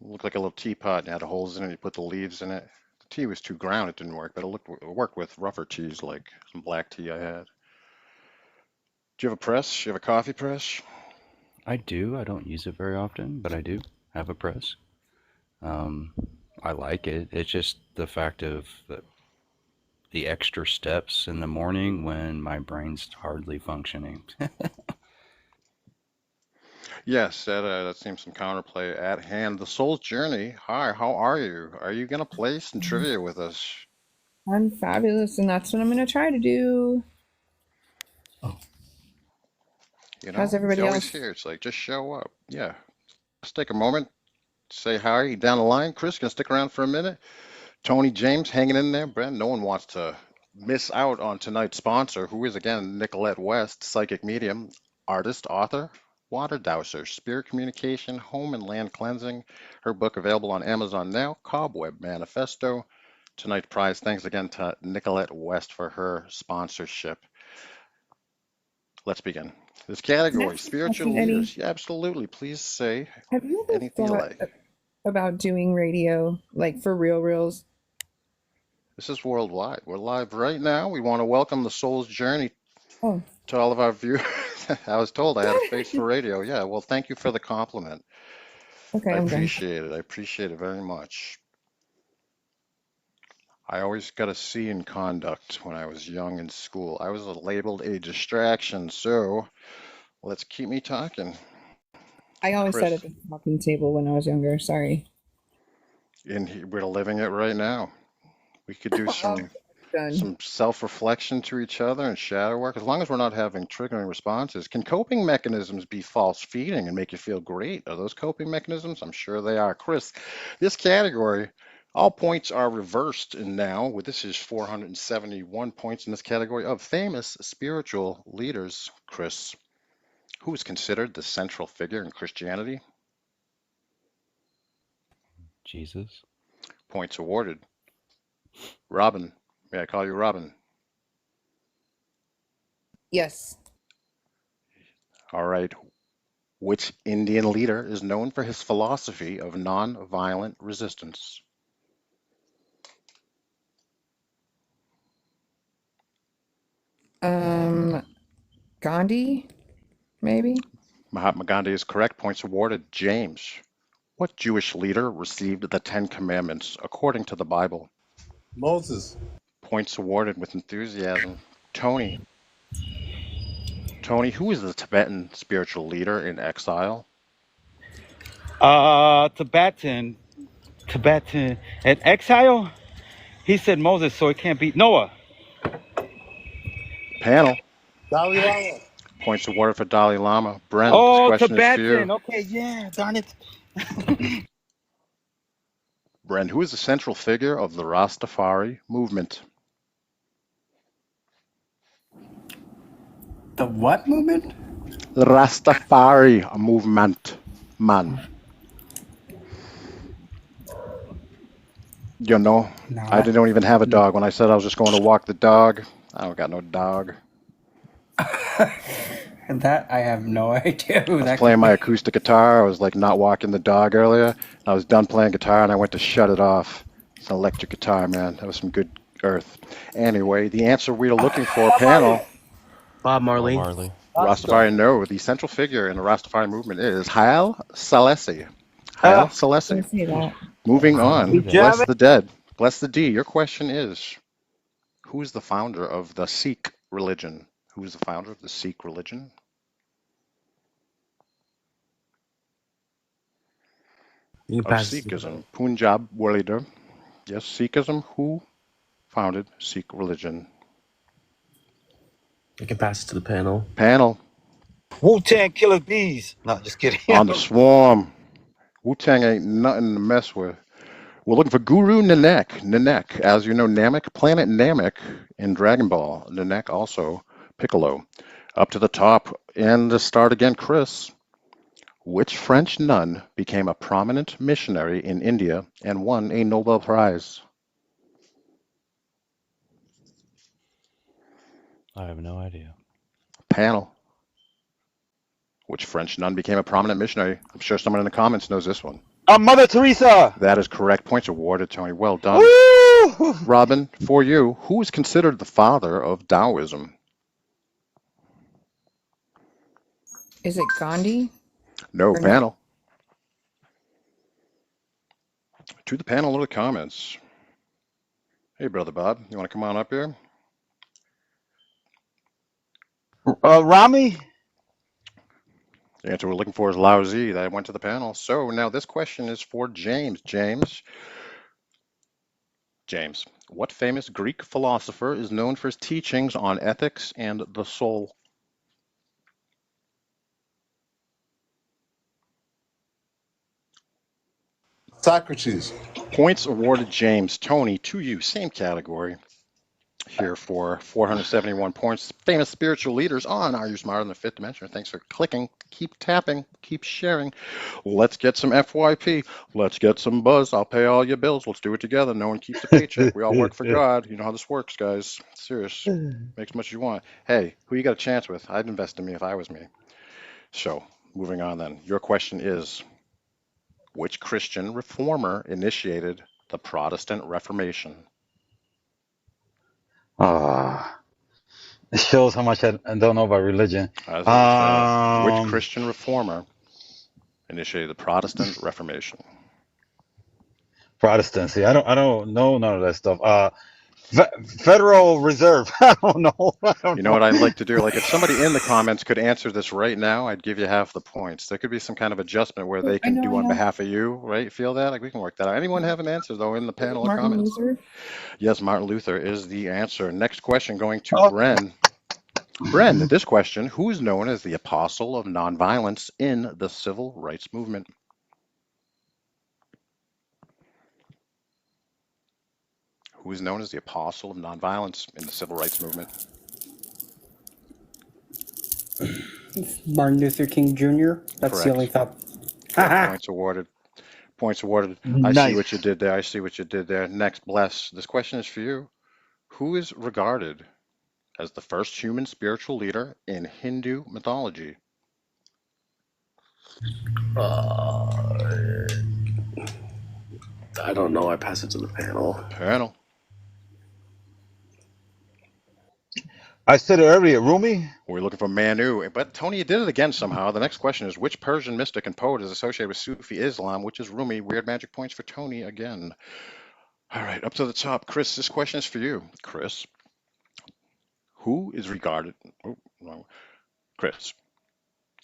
looked like a little teapot and had holes in it. You put the leaves in it. The tea was too ground; it didn't work. But it worked with rougher teas like some black tea I had. Do you have a press? You have a coffee press? I do. I don't use it very often, but I do have a press. Um, I like it. It's just the fact of the extra steps in the morning when my brain's hardly functioning. Yes, that seems some counterplay at hand. The Soul's Journey. Hi, how are you? Are you gonna play some trivia with us? I'm fabulous, and that's what I'm going to try to do. How's You everybody always else? hear it's like just show up. Yeah, let's take a moment, say hi down the line. Chris, gonna stick around for a minute. Tony James hanging in there. Brent, no one wants to miss out on tonight's sponsor, who is again Nicolette West, psychic medium, artist, author, water dowser, spirit communication, home and land cleansing. Her book available on Amazon now, Cobweb Manifesto. Tonight's prize, thanks again to Nicolette West for her sponsorship. Let's begin. This Can I category, ask you a question, spiritual Eddie? leaders. Yeah, absolutely. Please say Have you ever anything you thought like. about doing radio, like for real reals? This is worldwide. We're live right now. We want to welcome the Soul's Journey Oh, to all of our viewers. I was told I had a face for radio. Yeah, well, thank you for the compliment. okay, I I'm done. appreciate it. I appreciate it very much. I always got a C in conduct when I was young in school. I was labeled a distraction, so let's keep me talking. I always sat Chris, at the talking table when I was younger. Sorry. we're living it right now. We could do I'm done. some self-reflection to each other and shadow work, as long as we're not having triggering responses. Can coping mechanisms be false feeding and make you feel great? Are those coping mechanisms? I'm sure they are. Chris, this category, all points are reversed and now. This is 471 points in this category of famous spiritual leaders. Chris, who is considered the central figure in Christianity? Jesus. Points awarded. Robin, may I call you Robin? Yes. All right. Which Indian leader is known for his philosophy of non-violent resistance? Um, Gandhi, maybe? Mahatma Gandhi is correct. Points awarded. James, what Jewish leader received the Ten Commandments according to the Bible? Moses. Points awarded with enthusiasm. Tony, Tony, who is the Tibetan spiritual leader in exile? Tibetan, in exile. He said Moses, so it can't be Noah. Panel, Dalai Lama. points awarded for Dalai Lama. Brent, this Oh, question is for you. Tibetan. Okay, yeah, darn it. Brent, who is the central figure of the Rastafari movement? The what movement? The Rastafari movement, man. No, I didn't even have a dog. When I said I was just going to walk the dog, I don't got no dog. that I have no idea who I was that playing could my be. acoustic guitar. I was like not walking the dog earlier. I was done playing guitar and I went to shut it off. It's an electric guitar, man. That was some good earth. Anyway, the answer we are looking for, panel, Bob Bob Marley. Marley. Rastafari, no. The central figure in the Rastafari movement is Haile Selassie. Haile Selassie. Didn't say that. Moving I on. knew that. Bless the dead. Bless the D. Your question is, who is the founder of the Sikh religion? Who is the founder of the Sikh religion? You can Of pass this. Sikhism. Punjab leader. Yes, Sikhism. Who founded Sikh religion? You can pass it to the panel. Panel. Wu-Tang Killer Bees. No, just kidding. On the swarm. Wu-Tang ain't nothing to mess with. We're looking for Guru Nanak. Nanak, as you know, Namek, Planet Namek in Dragon Ball. Nanak also Piccolo. Up to the top and to start again, Chris. Which French nun became a prominent missionary in India and won a Nobel Prize? I have no idea. Panel. Which French nun became a prominent missionary? I'm sure someone in the comments knows this one. Mother Teresa. That is correct. Points awarded, Tony. Well done. Woo! Robin, for you, who is considered the father of Taoism? Is it Gandhi? No, Or no? panel. To the panel or the comments. Hey, Brother Bob, you want to come on up here? Rami. The answer we're looking for is Lao Tzu. That went to the panel. So now this question is for James. James, what famous Greek philosopher is known for his teachings on ethics and the soul? Socrates. Points awarded, James. Tony, to you, same category. Here for 471 points. Famous spiritual leaders on Are You Smarter Than the Fifth Dimension? Thanks for clicking. Keep tapping. Keep sharing. Let's get some FYP. Let's get some buzz. I'll pay all your bills. Let's do it together. No one keeps a paycheck. We all work for God. You know how this works, guys. Serious. Make as much as you want. Hey, who you got a chance with? I'd invest in me if I was me. So, moving on then. Your question is, which Christian reformer initiated the Protestant Reformation? It shows how much I don't know about religion. That's what I'm saying. Which Christian reformer initiated the Protestant Reformation? Protestant. See, I don't know none of that stuff. Federal Reserve. I don't know. You know what I'd like to do? Like, if somebody in the comments could answer this right now, I'd give you half the points. There could be some kind of adjustment where they can do on behalf of you, right? Feel that? Like, we can work that out. Anyone have an answer, though, in the panel or Martin comments? Luther. Yes, Martin Luther is the answer. Next question going to Bren. Bren, this question, who is known as the apostle of nonviolence in the civil rights movement? Who is known as the apostle of nonviolence in the civil rights movement? Martin Luther King Jr. That's Correct. the only thought. Points awarded. Points awarded. I see what you did there. I see what you did there. Next, Bless. This question is for you. Who is regarded as the first human spiritual leader in Hindu mythology? I don't know. I pass it to the panel. Panel. I said it earlier, Rumi. We're looking for Manu, but Tony, you did it again somehow. The next question is, which Persian mystic and poet is associated with Sufi Islam, which is Rumi? Weird magic points for Tony again. All right, up to the top. Chris, this question is for you. Chris, who is regarded... Oh, no. Chris,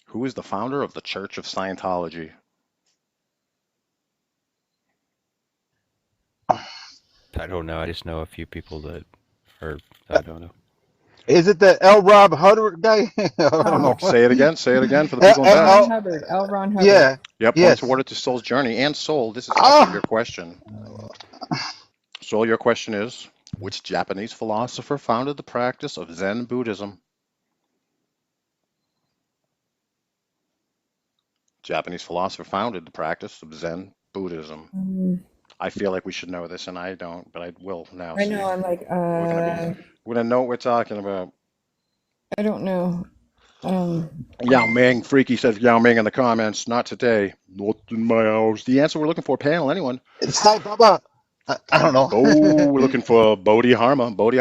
who is the founder of the Church of Scientology? I don't know. I just know a few people that are. I don't know. Is it the L. Rob Hubbard guy? I don't know. Say it again. Say it again for the people in the back. L. Ron Hubbard. Yeah. Yep. Yes. Points awarded to Soul's Journey and Soul. This is also your question. Soul, your question is, which Japanese philosopher founded the practice of Zen Buddhism? Japanese philosopher founded the practice of Zen Buddhism. I feel like we should know this, and I don't, but I will now. I know. I'm like, we're gonna know what we're talking about. I don't know. Yao Ming, Freaky says Yao Ming in the comments. Not today. Not in my house. The answer we're looking for, panel, anyone? It's Sai Baba. I don't know. Oh, we're looking for Bodhidharma. Bodhi,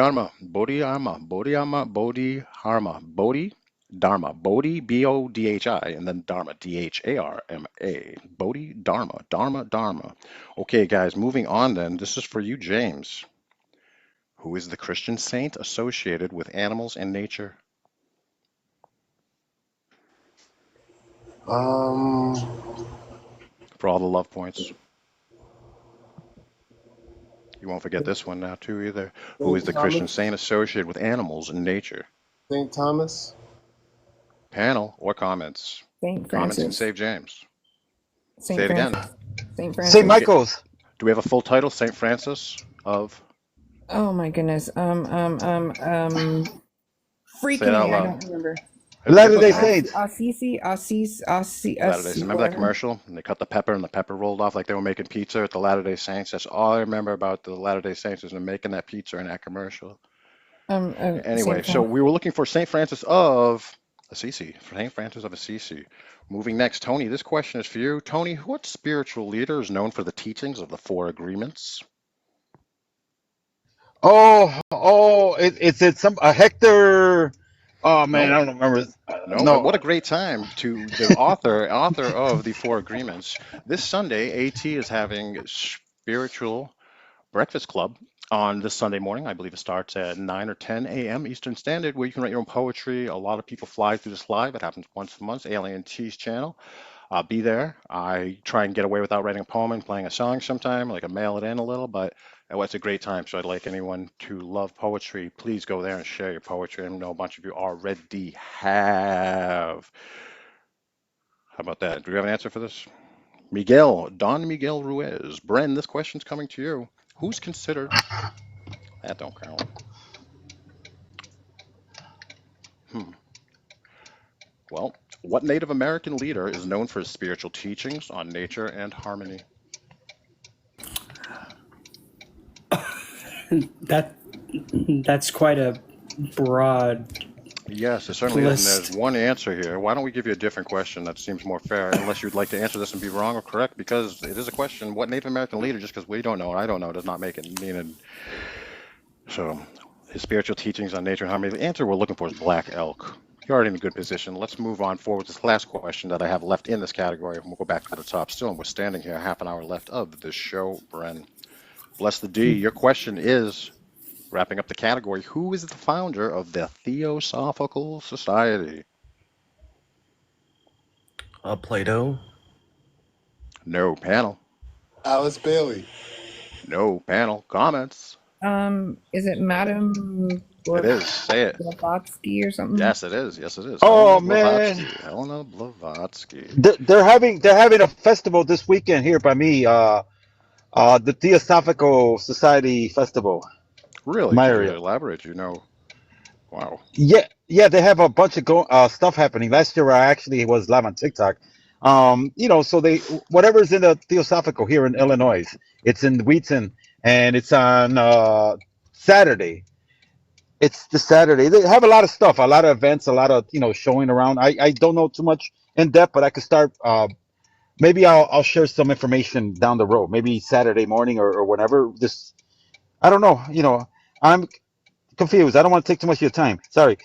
Dharma, Bodhi, B-O-D-H-I, and then Dharma, D-H-A-R-M-A. Bodhi, Dharma. Okay, guys, moving on then. This is for you, James. Who is the Christian saint associated with animals and nature? For all the love points. You won't forget this one now too either. Who St. is the Christian Thomas. saint associated with animals and nature? St. Thomas. Panel or comments? Saint Comments can Francis. save James. Say Saint it again. Francis. Saint St. Can we Francis. get? Michael's. Do we have a full title? Saint Francis of. Oh my goodness. Say it Freaking out A, I loud. don't remember. Latter It's day okay. Saints. Latter Day Saints. Remember that Whatever. commercial? And they cut the pepper and the pepper rolled off like they were making pizza at the Latter Day Saints. That's all I remember about the Latter Day Saints is them making that pizza in that commercial. Anyway, Saint so Francis. we were looking for Saint Francis of Assisi. Saint Francis of Assisi. Moving next, Tony. This question is for you, Tony. What spiritual leader is known for the teachings of the Four Agreements? It's some a Hector. Oh man, No, I don't remember. no. And No. what a great time to the author of the Four Agreements. This Sunday, AT is having spiritual Breakfast Club on this Sunday morning. I believe it starts at 9 or 10 a.m. Eastern Standard, where you can write your own poetry. A lot of people fly through this live. It happens once a month. Alien T's channel. I'll be there. I try and get away without writing a poem and playing a song sometime, like I mail it in a little, but it's a great time. So I'd like anyone to love poetry, please go there and share your poetry. I know a bunch of you already have. How about that? Do we have an answer for this? Miguel, Don Miguel Ruiz. Bren, this question's coming to you. Who's considered, that don't count. Hmm. Well, what Native American leader is known for his spiritual teachings on nature and harmony? That's quite a broad Yes, it certainly is, and there's list. one answer here. Why don't we give you a different question that seems more fair, unless you'd like to answer this and be wrong or correct, because it is a question. What Native American leader, just because we don't know and I don't know, does not make it mean it. So, his spiritual teachings on nature and harmony. The answer we're looking for is black elk. You're already in a good position. Let's move on forward to this last question that I have left in this category, and we'll go back to the top still, and we're standing here half an hour left of this show, Bren. Bless the D. Your question is, wrapping up the category, who is the founder of the Theosophical Society? Plato. No panel. Alice Bailey. No panel. Comments? Is it Madame It is. Say it. Blavatsky or something? Yes, it is. Yes, it is. Oh Helena man, Blavatsky. Helena Blavatsky. they're having a festival this weekend here by me. The Theosophical Society Festival, Really? my Could you area. elaborate? You know, wow. Yeah, they have a bunch of stuff happening. Last year, I actually was live on TikTok. So they whatever's in the Theosophical here in Illinois, it's in Wheaton, and it's on Saturday. It's the Saturday. They have a lot of stuff, a lot of events, a lot of showing around. I don't know too much in depth, but I could start. Maybe I'll share some information down the road. Maybe Saturday morning or whenever. This I don't know. I'm confused. I don't want to take too much of your time. Sorry.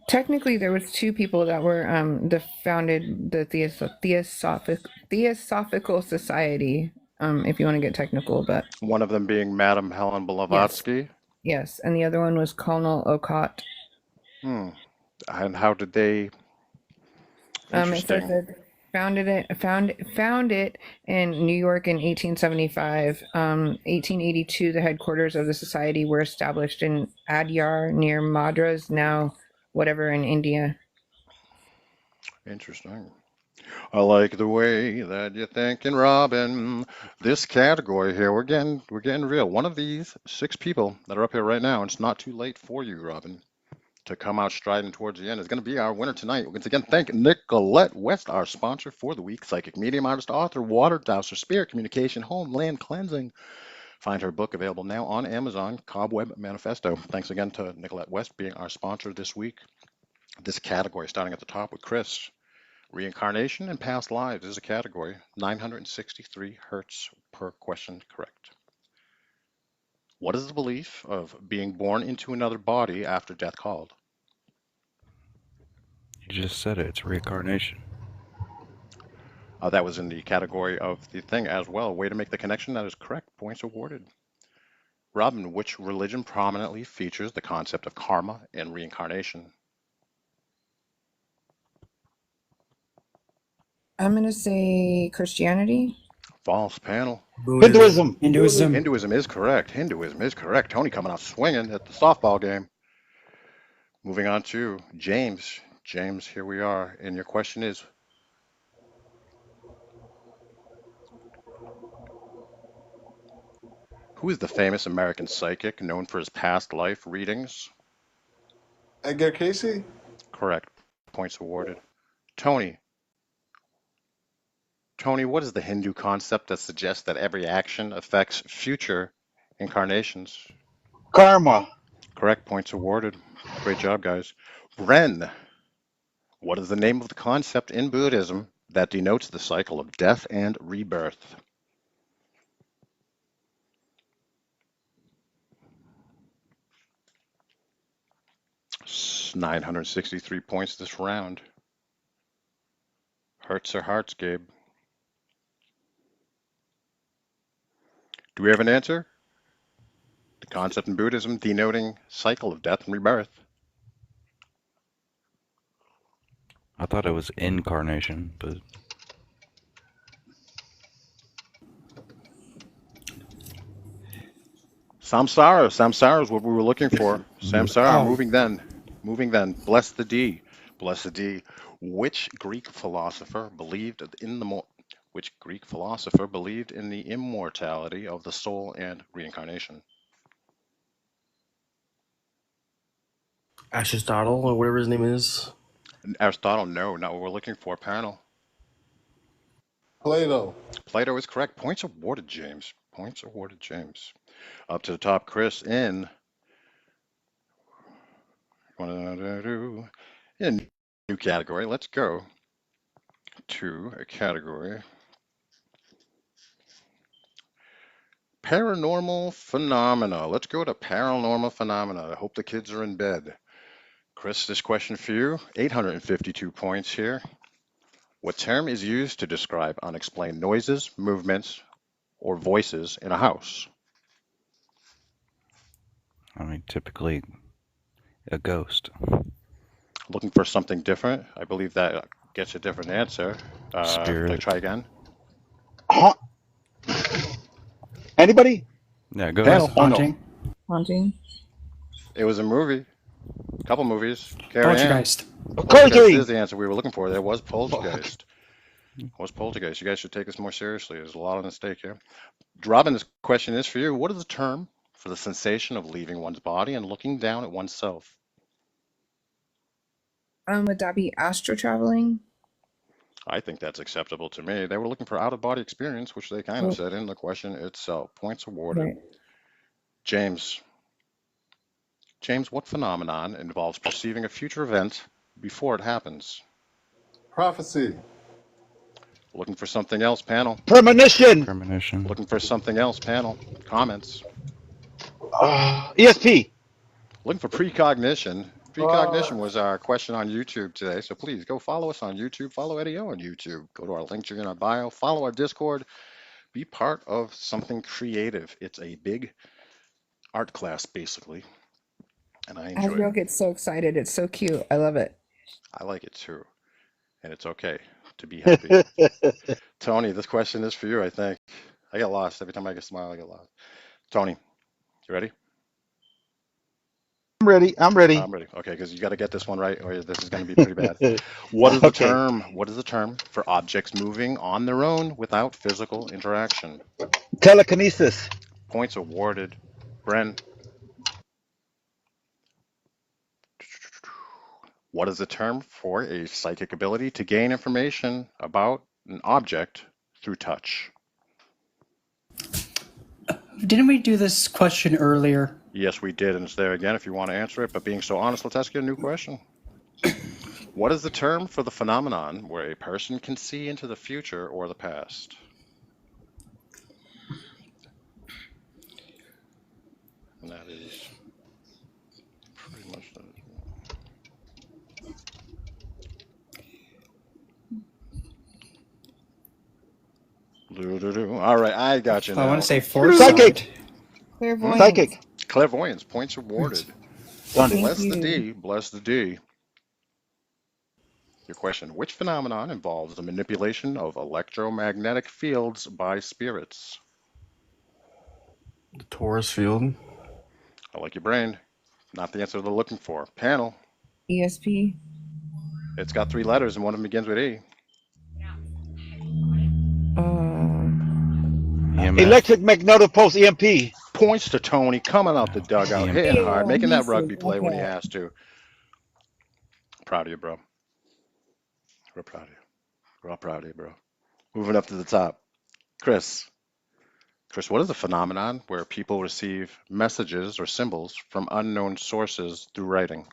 Technically, there was two people that were the founded the Theosophical Society. If you want to get technical, but One of them being Madame Helen yes, Blavatsky. yes, and the other one was Colonel Ocott. Hmm. And how did they? It says Interesting. that found it in New York in 1875. 1882, the headquarters of the society were established in Adyar near Madras, now whatever in India. Interesting. I like the way that you're thinking, Robin. This category here, we're getting real. One of these 6 people that are up here right now, and it's not too late for you, Robin, to come out striding towards the end, is going to be our winner tonight. Once again, thank Nicolette West, our sponsor for the week. Psychic medium, artist, author, water dowser, spirit communication, homeland cleansing. Find her book available now on Amazon, Cobweb Manifesto. Thanks again to Nicolette West being our sponsor this week. This category, starting at the top with Chris. Reincarnation and past lives is a category. 963 hertz per question correct. What is the belief of being born into another body after death called? You just said it. It's reincarnation. That was in the category of the thing as well. Way to make the connection. That is correct. Points awarded. Robin, which religion prominently features the concept of karma and reincarnation? I'm gonna say Christianity. False, panel. Hinduism. Hinduism. Hinduism is correct. Hinduism is correct. Tony coming out swinging at the softball game. Moving on to James. James, here we are. And your question is, who is the famous American psychic known for his past life readings? Edgar Casey? Correct. Points awarded. Tony. Tony, what is the Hindu concept that suggests that every action affects future incarnations? Karma. Correct. Points awarded. Great job, guys. Ren. What is the name of the concept in Buddhism that denotes the cycle of death and rebirth? It's 963 points this round. Hearts are hearts, Gabe. Do we have an answer? The concept in Buddhism denoting cycle of death and rebirth. I thought it was incarnation, but Samsara. Samsara is what we were looking for. Samsara. Oh. Moving then. Bless the D. Bless the D. Which Greek philosopher believed in the immortality of the soul and reincarnation? Aristotle or whatever his name is. Aristotle, no, not what we're looking for. Panel. Plato. Plato is correct. Points awarded, James. Points awarded, James. Up to the top, Chris, in new category. Let's go to a category. Paranormal phenomena. Let's go to paranormal phenomena. I hope the kids are in bed. Chris, this question for you. 852 points here. What term is used to describe unexplained noises, movements, or voices in a house? I mean, typically a ghost. Looking for something different? I believe that gets a different answer. Can I Spirit. try again? Anybody? Yeah, go Panel. ahead. Haunting. Haunting. It was a movie. A couple movies. Carrie Ann. Poltergeist. Poltergeist is the answer we were looking for. There was Poltergeist. It was Poltergeist. You guys should take this more seriously. There's a lot on stake here. Robin, this question is for you. What is the term for the sensation of leaving one's body and looking down at oneself? Would that be astral traveling? I think that's acceptable to me. They were looking for out-of-body experience, which they kind of said in the question itself. Points awarded. Right. James. James, what phenomenon involves perceiving a future event before it happens? Prophecy. Looking for something else, panel. Premonition. Premonition. Looking for something else, panel. Comments. ESP. Looking for precognition. Precognition was our question on YouTube today, so please go follow us on YouTube. Follow EddyO on YouTube. Go to our link tree in our bio. Follow our Discord. Be part of something creative. It's a big art class, basically, and I enjoy Asriel it. gets so excited. It's so cute. I love it. I like it too, and it's okay to be happy. Tony, this question is for you, I think. I get lost. Every time I get a smile, I get lost. Tony, you ready? I'm ready. I'm ready. I'm ready. Okay, because you got to get this one right, or this is going to be pretty bad. What is the Okay. term? What is the term for objects moving on their own without physical interaction? Telekinesis. Points awarded. Bren. What is the term for a psychic ability to gain information about an object through touch? Didn't we do this question earlier? Yes, we did, and it's there again if you want to answer it. But being so honest, let's ask you a new question. What is the term for the phenomenon where a person can see into the future or the past? And that is pretty much the... All right, I got you now. I want to say foresight. Psychic. Clairvoyance. Psychic. Clairvoyance, points awarded. Done it. Bless the you. D, bless the D. Your question, which phenomenon involves the manipulation of electromagnetic fields by spirits? The Taurus field. I like your brain. Not the answer they're looking for. Panel. ESP. It's got 3 letters and one of them begins with E. EMF. Electric magnetic pulse, EMP. Points to Tony coming out the dugout, hitting EMP. hard, Yeah, making that he's rugby play when he okay. has to. Proud of you, bro. We're proud of you. We're all proud of you, bro. Moving up to the top. Chris. Chris, what is a phenomenon where people receive messages or symbols from unknown sources through writing?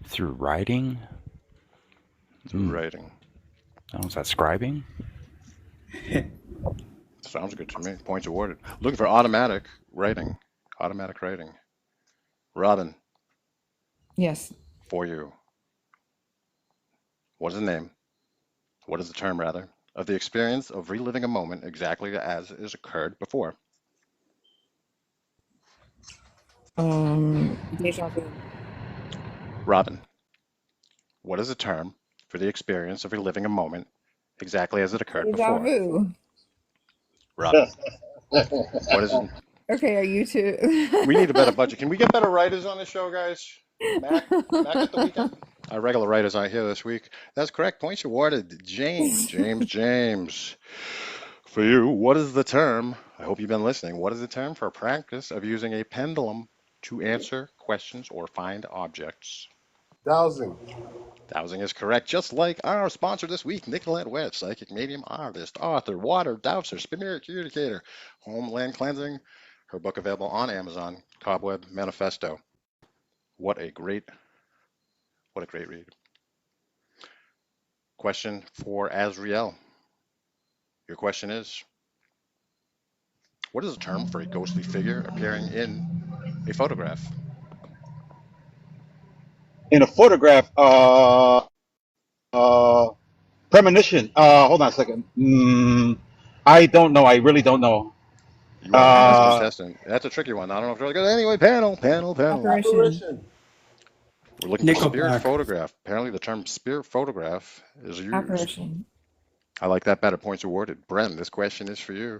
Through writing? Through writing. Oh, is that scribing? Sounds good to me. Points awarded. Looking for automatic writing. Automatic writing. Robin, Yes. for you. What is the name? What is the term, rather, of the experience of reliving a moment exactly as it has occurred before? Deja vu. Robin, what is the term for the experience of reliving a moment exactly as it occurred Deja before? vu. Robin, what is it? Okay, are you two? We need a better budget. Can we get better writers on the show, guys? Mac at the weekend? Our regular writers aren't here this week. That's correct. Points awarded. James. For you, what is the term? I hope you've been listening. What is the term for a practice of using a pendulum to answer questions or find objects? Dowsing. Dowsing is correct, just like our sponsor this week, Nicolette Webb, psychic medium, artist, author, water dowser, spirit communicator, homeland cleansing. Her book available on Amazon, Cobweb Manifesto. What a great read. Question for Azriel. Your question is, what is the term for a ghostly figure appearing in a photograph? In a photograph, premonition. Hold on a second. I don't know. I really don't know. You are the last contestant. That's a tricky one. I don't know if it's really good. Anyway, panel. Apparition. We're looking for spirit Nickelback. photograph. Apparently the term spirit photograph is used. Apparition. I like that better. Points awarded. Bren, this question is for you.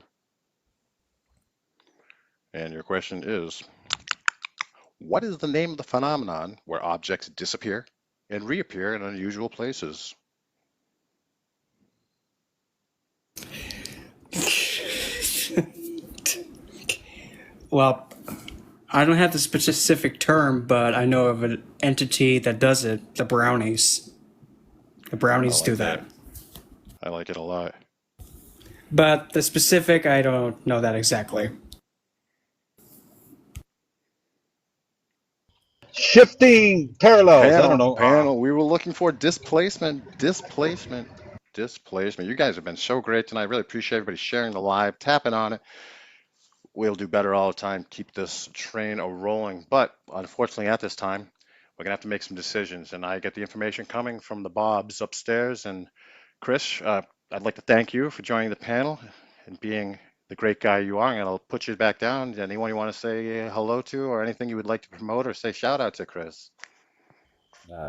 And your question is, what is the name of the phenomenon where objects disappear and reappear in unusual places? Well, I don't have the specific term, but I know of an entity that does it. The brownies. The brownies do that. I like it a lot. But the specific, I don't know that exactly. Shifting parallels. I don't know. Panel. We were looking for displacement. You guys have been so great tonight. Really appreciate everybody sharing the live, tapping on it. We'll do better all the time. Keep this train a rolling. But unfortunately, at this time, we're gonna have to make some decisions. And I get the information coming from the Bobs upstairs. And Chris, I'd like to thank you for joining the panel and being the great guy you are. And I'll put you back down. Anyone you want to say hello to, or anything you would like to promote or say shout out to, Chris?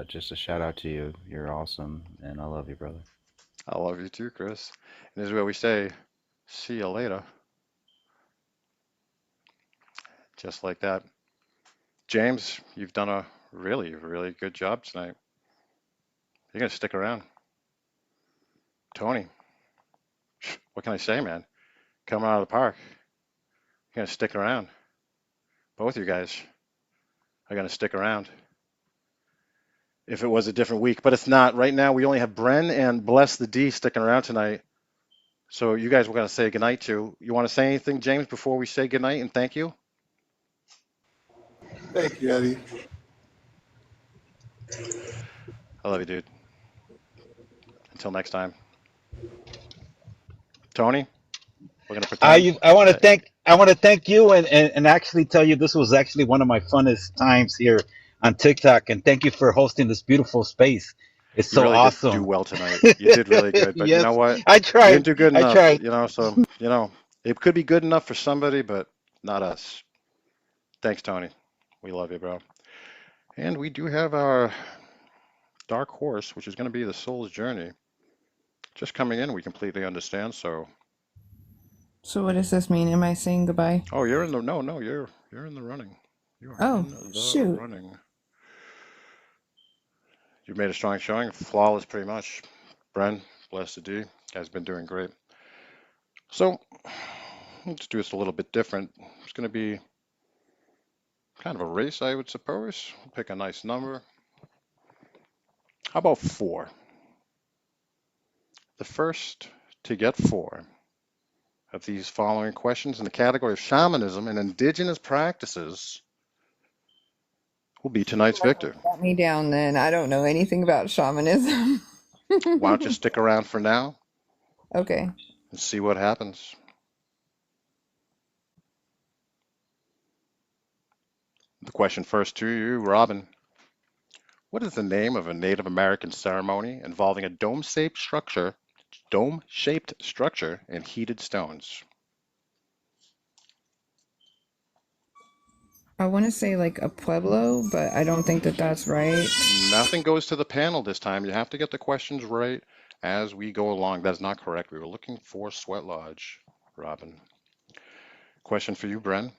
Just a shout out to you. You're awesome, and I love you, brother. I love you too, Chris. And this is where we say, see you later. Just like that. James, you've done a really, really good job tonight. You're going to stick around. Tony, what can I say, man? Coming out of the park. You're going to stick around. Both of you guys are going to stick around. If it was a different week, but it's not. Right now, we only have Bren and Bless the D sticking around tonight. So you guys were going to say goodnight to. You want to say anything, James, before we say goodnight and thank you? Thank you, Eddie. I love you, dude. Until next time. Tony, we're going to pretend. I want to thank you and actually tell you this was actually one of my funnest times here on TikTok, and thank you for hosting this beautiful space. It's so really awesome. Did do well tonight. You did really good, but yes, you know what? I tried. You didn't do good enough. I tried. So it could be good enough for somebody, but not us. Thanks, Tony. We love you, bro. And we do have our dark horse, which is going to be the soul's journey. Just coming in, we completely understand. So, So what does this mean? Am I saying goodbye? oh, you're in the no, you're in the running. You are Oh, in the shoot. running. You made a strong showing, flawless pretty much. Bren, blessed D, guys been doing great. So, let's do this a little bit different. It's going to be kind of a race, I would suppose. Pick a nice number. How about 4? The first to get 4 of these following questions in the category of shamanism and indigenous practices will be tonight's victor. Let me down then. I don't know anything about shamanism. Why don't you stick around for now Okay. and see what happens? The question first to you, Robin. What is the name of a Native American ceremony involving a dome-shaped structure and heated stones? I want to say like a pueblo, but I don't think that that's right. Nothing goes to the panel this time. You have to get the questions right as we go along. That is not correct. We were looking for Sweat Lodge, Robin. Question for you, Bren.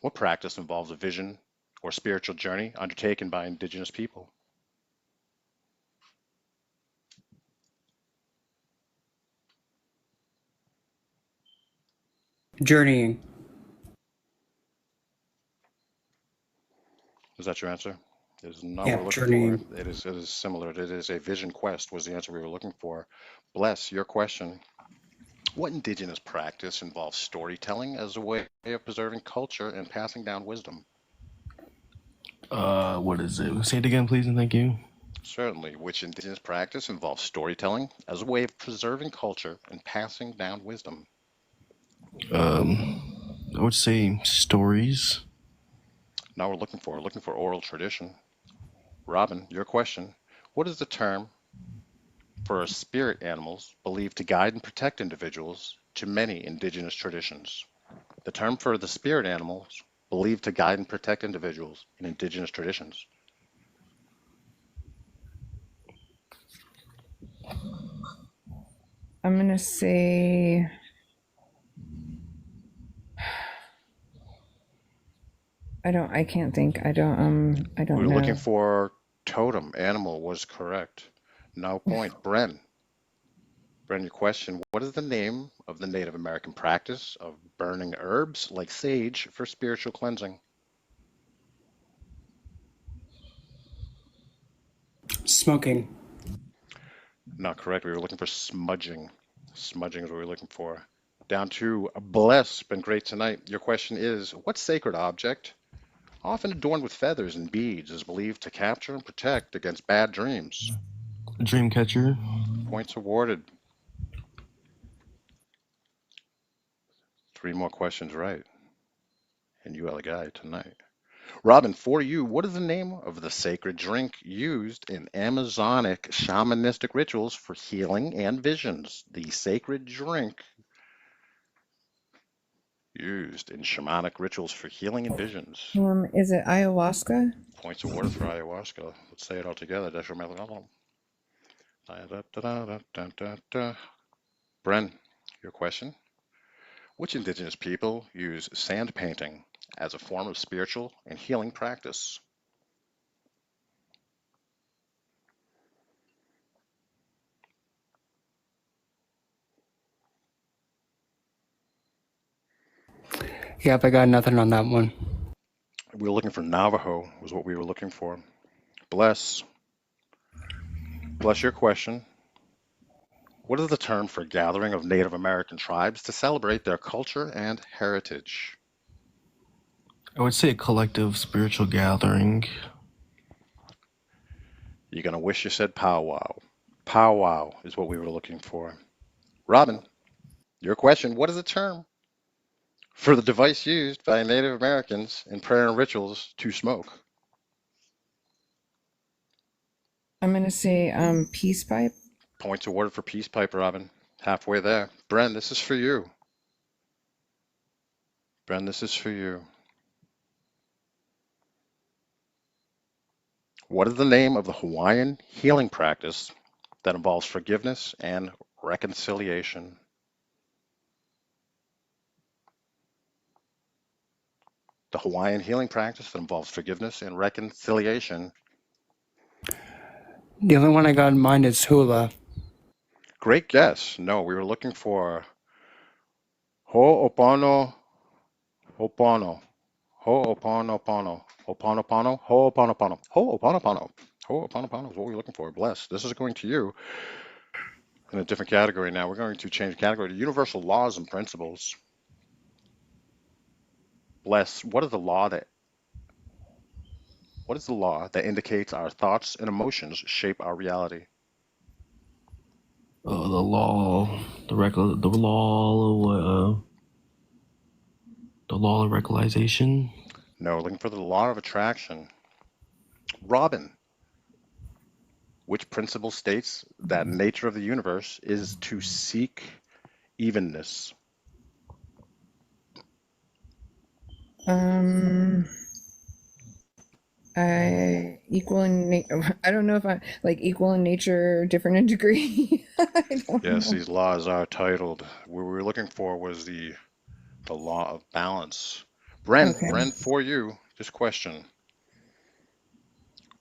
What practice involves a vision or spiritual journey undertaken by indigenous people? Journeying. Is that your answer? It is not Yeah, what we're looking for. journeying. It is similar. It is a vision quest was the answer we were looking for. Bless, your question. What indigenous practice involves storytelling as a way of preserving culture and passing down wisdom? What is it? Say it again, please, and thank you. Certainly. Which indigenous practice involves storytelling as a way of preserving culture and passing down wisdom? I would say stories. Now we're looking for oral tradition. Robin, your question. What is the term for spirit animals believed to guide and protect individuals to many indigenous traditions? The term for the spirit animals believed to guide and protect individuals in indigenous traditions. I'm gonna say I can't think. I don't We were looking know. for totem animal was correct. No point. Bren, your question. What is the name of the Native American practice of burning herbs like sage for spiritual cleansing? Smoking. Not correct. We were looking for smudging. Smudging is what we were looking for. Down to bless. Been great tonight. Your question is, what sacred object, often adorned with feathers and beads, is believed to capture and protect against bad dreams? A dream catcher. Points awarded. 3 more questions right. And you are the guy tonight. Robin, for you, what is the name of the sacred drink used in Amazonic shamanistic rituals for healing and visions? The sacred drink used in shamanic rituals for healing and visions. Is it ayahuasca? Points awarded for ayahuasca. Let's say it all together. Bren, your question. Which indigenous people use sand painting as a form of spiritual and healing practice? Yep, I got nothing on that one. We were looking for Navajo, was what we were looking for. Bless your question. What is the term for a gathering of Native American tribes to celebrate their culture and heritage? I would say a collective spiritual gathering. You're going to wish you said powwow. Powwow is what we were looking for. Robin, your question. What is the term for the device used by Native Americans in prayer and rituals to smoke? I'm gonna say peace pipe. Points awarded for peace pipe, Robin. Halfway there. Bren, this is for you. Bren, this is for you. What is the name of the Hawaiian healing practice that involves forgiveness and reconciliation? The Hawaiian healing practice that involves forgiveness and reconciliation. The only one I got in mind is hula. Great guess. No, we were looking for Ho'opono, Ho'opono, Ho'oponopono, Ho'oponopono, Ho'oponopono, Ho'oponopono. Ho'oponopono is what we're looking for. Bless. This is going to you in a different category now. We're going to change category to universal laws and principles. Bless. What is the law that indicates our thoughts and emotions shape our reality? The law, the law of recalization. No, looking for the law of attraction. Robin, which principle states that nature of the universe is to seek evenness? Equal in I don't know if I like equal in nature, different in degree. I don't Yes, know. these laws are titled. What we were looking for was the law of balance. Okay. Bren, for you, this question.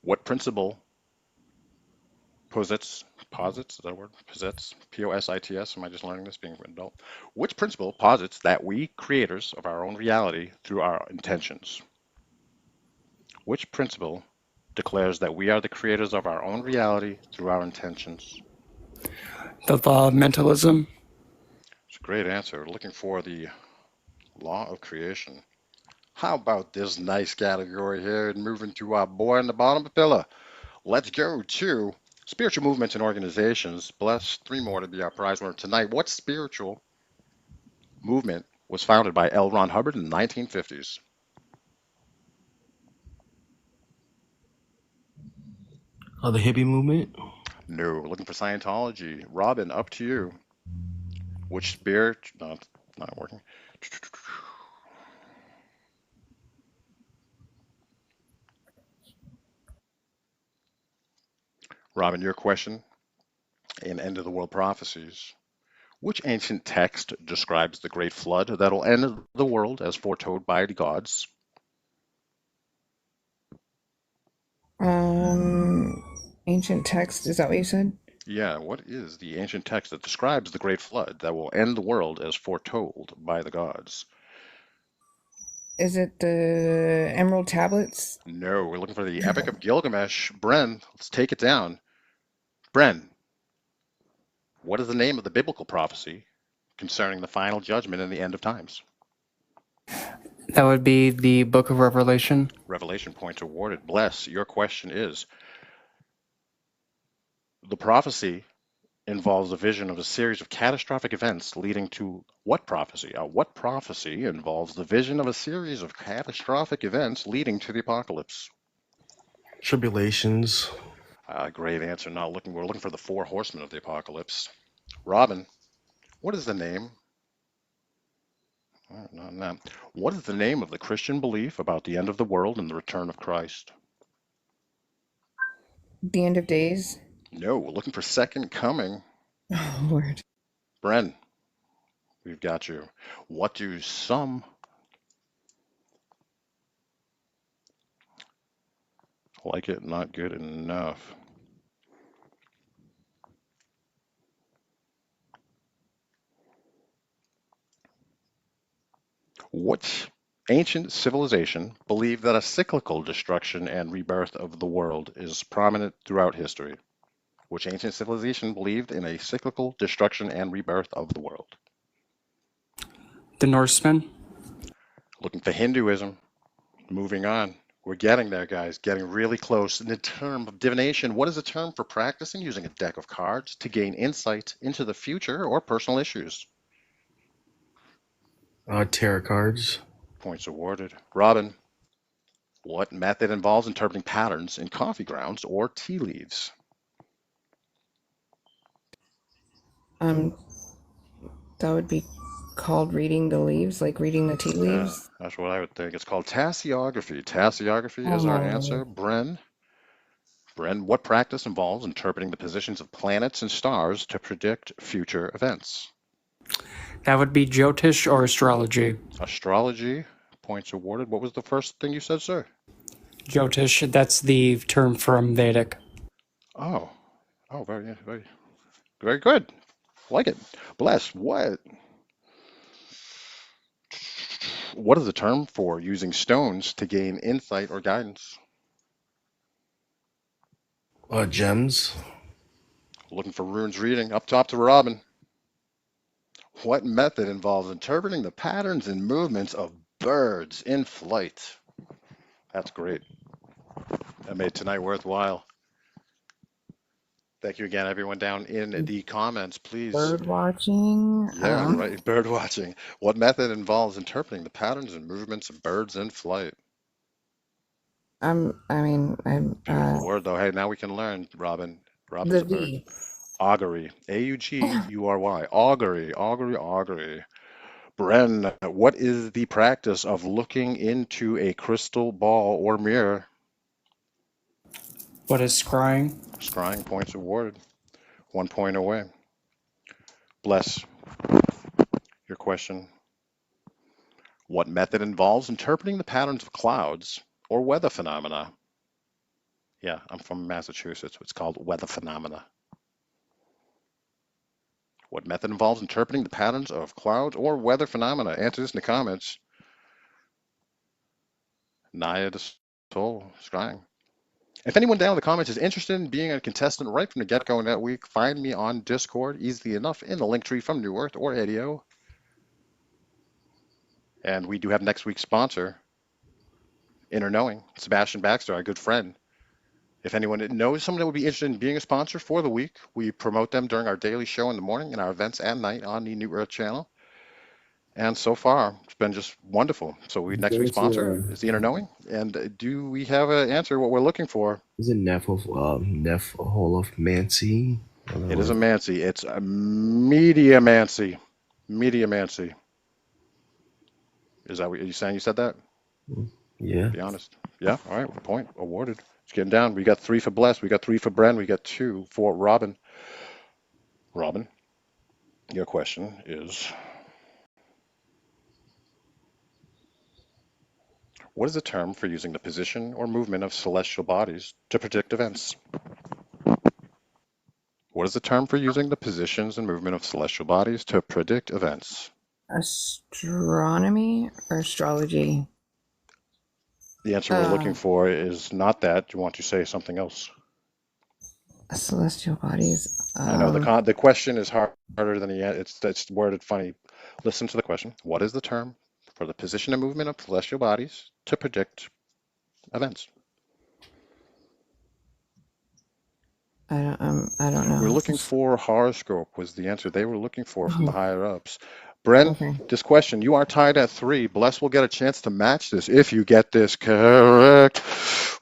What principle posits, is that a word? Posits, P-O-S-I-T-S, am I just learning this being an adult? Which principle posits that we creators of our own reality through our intentions? Which principle declares that we are the creators of our own reality through our intentions? The law of mentalism. It's a great answer. Looking for the law of creation. How about this nice category here and moving to our boy in the bottom pillar? Let's go to spiritual movements and organizations. Bless, 3 more to be our prize winner tonight. What spiritual movement was founded by L. Ron Hubbard in the 1950s? The hippie movement. No, looking for Scientology. Robin, up to you. Which spirit? No, it's not working. Robin, your question in End of the World Prophecies. Which ancient text describes the great flood that'll end the world as foretold by the gods? Ancient text, is that what you said? Yeah, what is the ancient text that describes the great flood that will end the world as foretold by the gods? Is it the Emerald Tablets? No, we're looking for the Epic of Gilgamesh. Bren, let's take it down. Bren, what is the name of the biblical prophecy concerning the final judgment and the end of times? That would be the Book of Revelation. Revelation points awarded. Bless, your question is, the prophecy involves a vision of a series of catastrophic events leading to what prophecy? What prophecy involves the vision of a series of catastrophic events leading to the apocalypse? Tribulations. Great answer. We're looking for the 4 horsemen of the apocalypse. Robin, what is the name? No. What is the name of the Christian belief about the end of the world and the return of Christ? The End of Days? No, we're looking for second coming. Oh, Lord. Bren, we've got you. What do some like it not good enough? Which ancient civilization believed that a cyclical destruction and rebirth of the world is prominent throughout history? Which ancient civilization believed in a cyclical destruction and rebirth of the world? The Norsemen. Looking for Hinduism. Moving on. We're getting there, guys. Getting really close. In the term of divination, what is the term for practicing using a deck of cards to gain insight into the future or personal issues? Tarot cards. Points awarded. Robin, what method involves interpreting patterns in coffee grounds or tea leaves? That would be called reading the leaves, like reading the tea Yeah, leaves. that's what I would think. It's called tasseography. Tasseography is our Oh, answer. Bren, Bren, what practice involves interpreting the positions of planets and stars to predict future events? That would be Jyotish or astrology. Astrology, points awarded. What was the first thing you said, sir? Jyotish, that's the term from Vedic. Oh, very, very, very good. Like it. Bless. What is the term for using stones to gain insight or guidance? Gems. Looking for runes reading. Up top to Robin. What method involves interpreting the patterns and movements of birds in flight? That's great. That made tonight worthwhile. Thank you again, everyone down in the comments, please. Bird watching. Yeah, right. Bird watching. What method involves interpreting the patterns and movements of birds in flight? I'm word though. Hey, now we can learn, Robin. Robin's the a bird. V. Augury. Augury. Augury. Bren, what is the practice of looking into a crystal ball or mirror? What is scrying? Scrying, points awarded. 1 point away. Bless, your question. What method involves interpreting the patterns of clouds or weather phenomena? Yeah, I'm from Massachusetts. It's called weather phenomena. What method involves interpreting the patterns of clouds or weather phenomena? Answer this in the comments. Naya the Soul, scrying. If anyone down in the comments is interested in being a contestant right from the get-go in that week, find me on Discord, easily enough, in the link tree from New Earth or EddyO. And we do have next week's sponsor, Inner Knowing, Sebastian Baxter, our good friend. If anyone knows someone that would be interested in being a sponsor for the week, we promote them during our daily show in the morning and our events at night on the New Earth channel. And so far, it's been just wonderful. So next week's sponsor is the Inner Knowing. And do we have an answer what we're looking for? Is it Nephilomancy? It is a Mancy. It's a Mediamancy. Mediamancy. Is that what you're saying? You said that? Yeah. Be honest. Yeah. All right. Point awarded. It's getting down. We got 3 for Bless. We got 3 for Bren. We got 2 for Robin. Robin, your question is, what is the term for using the position or movement of celestial bodies to predict events? What is the term for using the positions and movement of celestial bodies to predict events? Astronomy or astrology? The answer we're looking for is not that. Do you want to say something else? Celestial bodies. I know the question is harder than it's worded funny. Listen to the question. What is the term for the position and movement of celestial bodies to predict events? I don't know. We're looking for horoscope was the answer they were looking for from the higher ups. Bren, Okay. this question, you are tied at 3. Bless will get a chance to match this if you get this correct.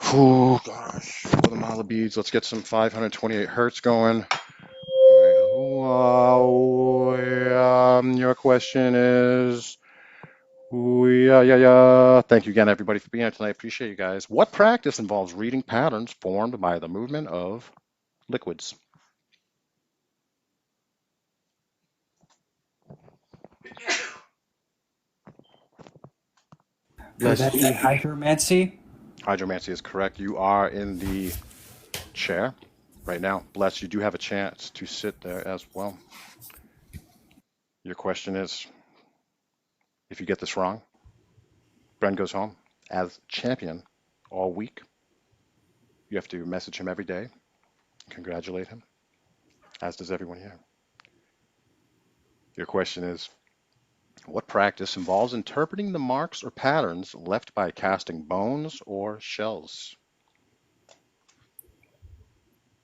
Oh gosh, for the mile of beads, let's get some 528 hertz going. Wow, your question is, thank you again, everybody, for being here tonight. Appreciate you guys. What practice involves reading patterns formed by the movement of liquids? Would that be hydromancy? Hydromancy is correct. You are in the chair right now. Bless, you do have a chance to sit there as well. Your question is, if you get this wrong, Bren goes home as champion all week. You have to message him every day, congratulate him, as does everyone here. Your question is, what practice involves interpreting the marks or patterns left by casting bones or shells?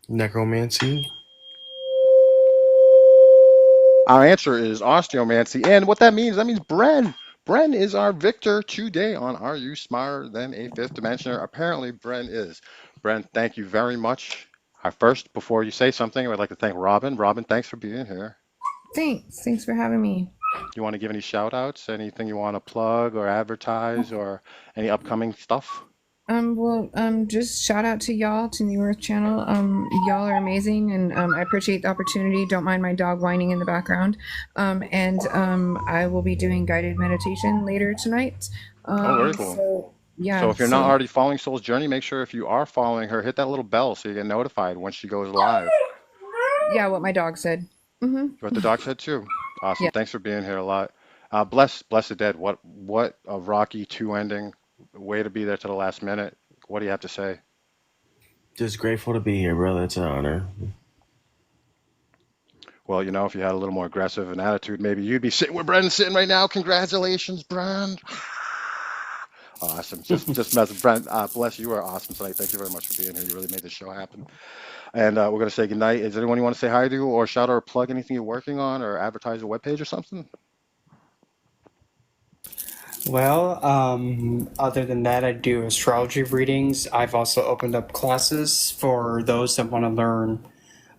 Necromancy. Our answer is osteomancy, and what that means Bren is our victor today on Are You Smarter Than a Fifth Dimensioner? Apparently, Bren is. Bren, thank you very much. First, before you say something, I'd like to thank Robin. Robin, thanks for being here. Thanks for having me. You want to give any shout outs? Anything you want to plug or advertise or any upcoming stuff? Just shout out to y'all, to New Earth Channel. Y'all are amazing, and I appreciate the opportunity. Don't mind my dog whining in the background. I will be doing guided meditation later tonight. Oh, very cool. So So yeah, if you're not so already following Soul's Journey, make sure if you are following her, hit that little bell so you get notified when she goes live. yeah, what my dog said. What the dog said too. Awesome. Yeah. Thanks for being here a lot. Bless the dead. What a rocky two ending. Way to be there to the last minute. What do you have to say? Just grateful to be here, brother. It's an honor. Well, you know, if you had a little more aggressive an attitude, maybe you'd be sitting where Brendan's sitting right now. Congratulations, Bren. Awesome. Just messing. Brent, bless you. You are awesome tonight. Thank you very much for being here. You really made this show happen. And we're going to say goodnight. Is there anyone you want to say hi to or shout out or plug anything you're working on or advertise a webpage or something? Well, other than that, I do astrology readings. I've also opened up classes for those that want to learn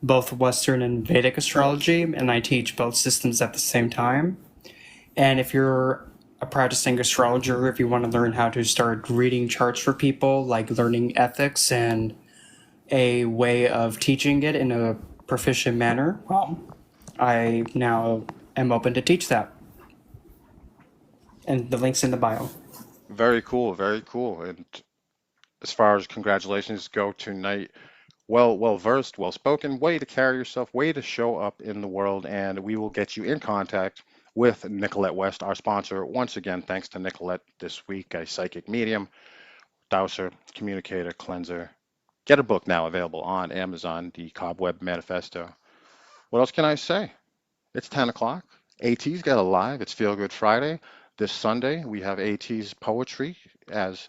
both Western and Vedic astrology, and I teach both systems at the same time. And if you're a practicing astrologer, if you want to learn how to start reading charts for people, like learning ethics and a way of teaching it in a proficient manner, well, I now am open to teach that. And the link's in the bio. Very cool. Very cool. And as far as congratulations go tonight, well versed, well spoken, way to carry yourself, way to show up in the world, and we will get you in contact with Nicolette West, our sponsor. Once again, thanks to Nicolette this week, a psychic medium, dowser, communicator, cleanser. Get a book now available on Amazon, The Cobweb Manifesto. What else can I say? It's 10 o'clock. AT's got a live. It's Feel Good Friday. This Sunday, we have AT's poetry as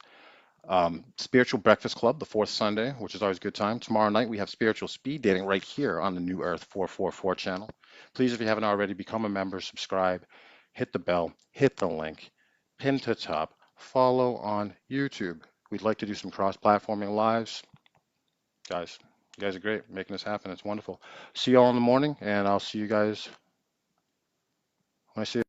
Spiritual Breakfast Club, the fourth Sunday, which is always a good time. Tomorrow night, we have Spiritual Speed Dating right here on the New Earth 444 channel. Please, if you haven't already, become a member, subscribe, hit the bell, hit the link, pin to top, follow on YouTube. We'd like to do some cross-platforming lives. Guys, you guys are great, making this happen. It's wonderful. See you all in the morning, and I'll see you guys when I see you.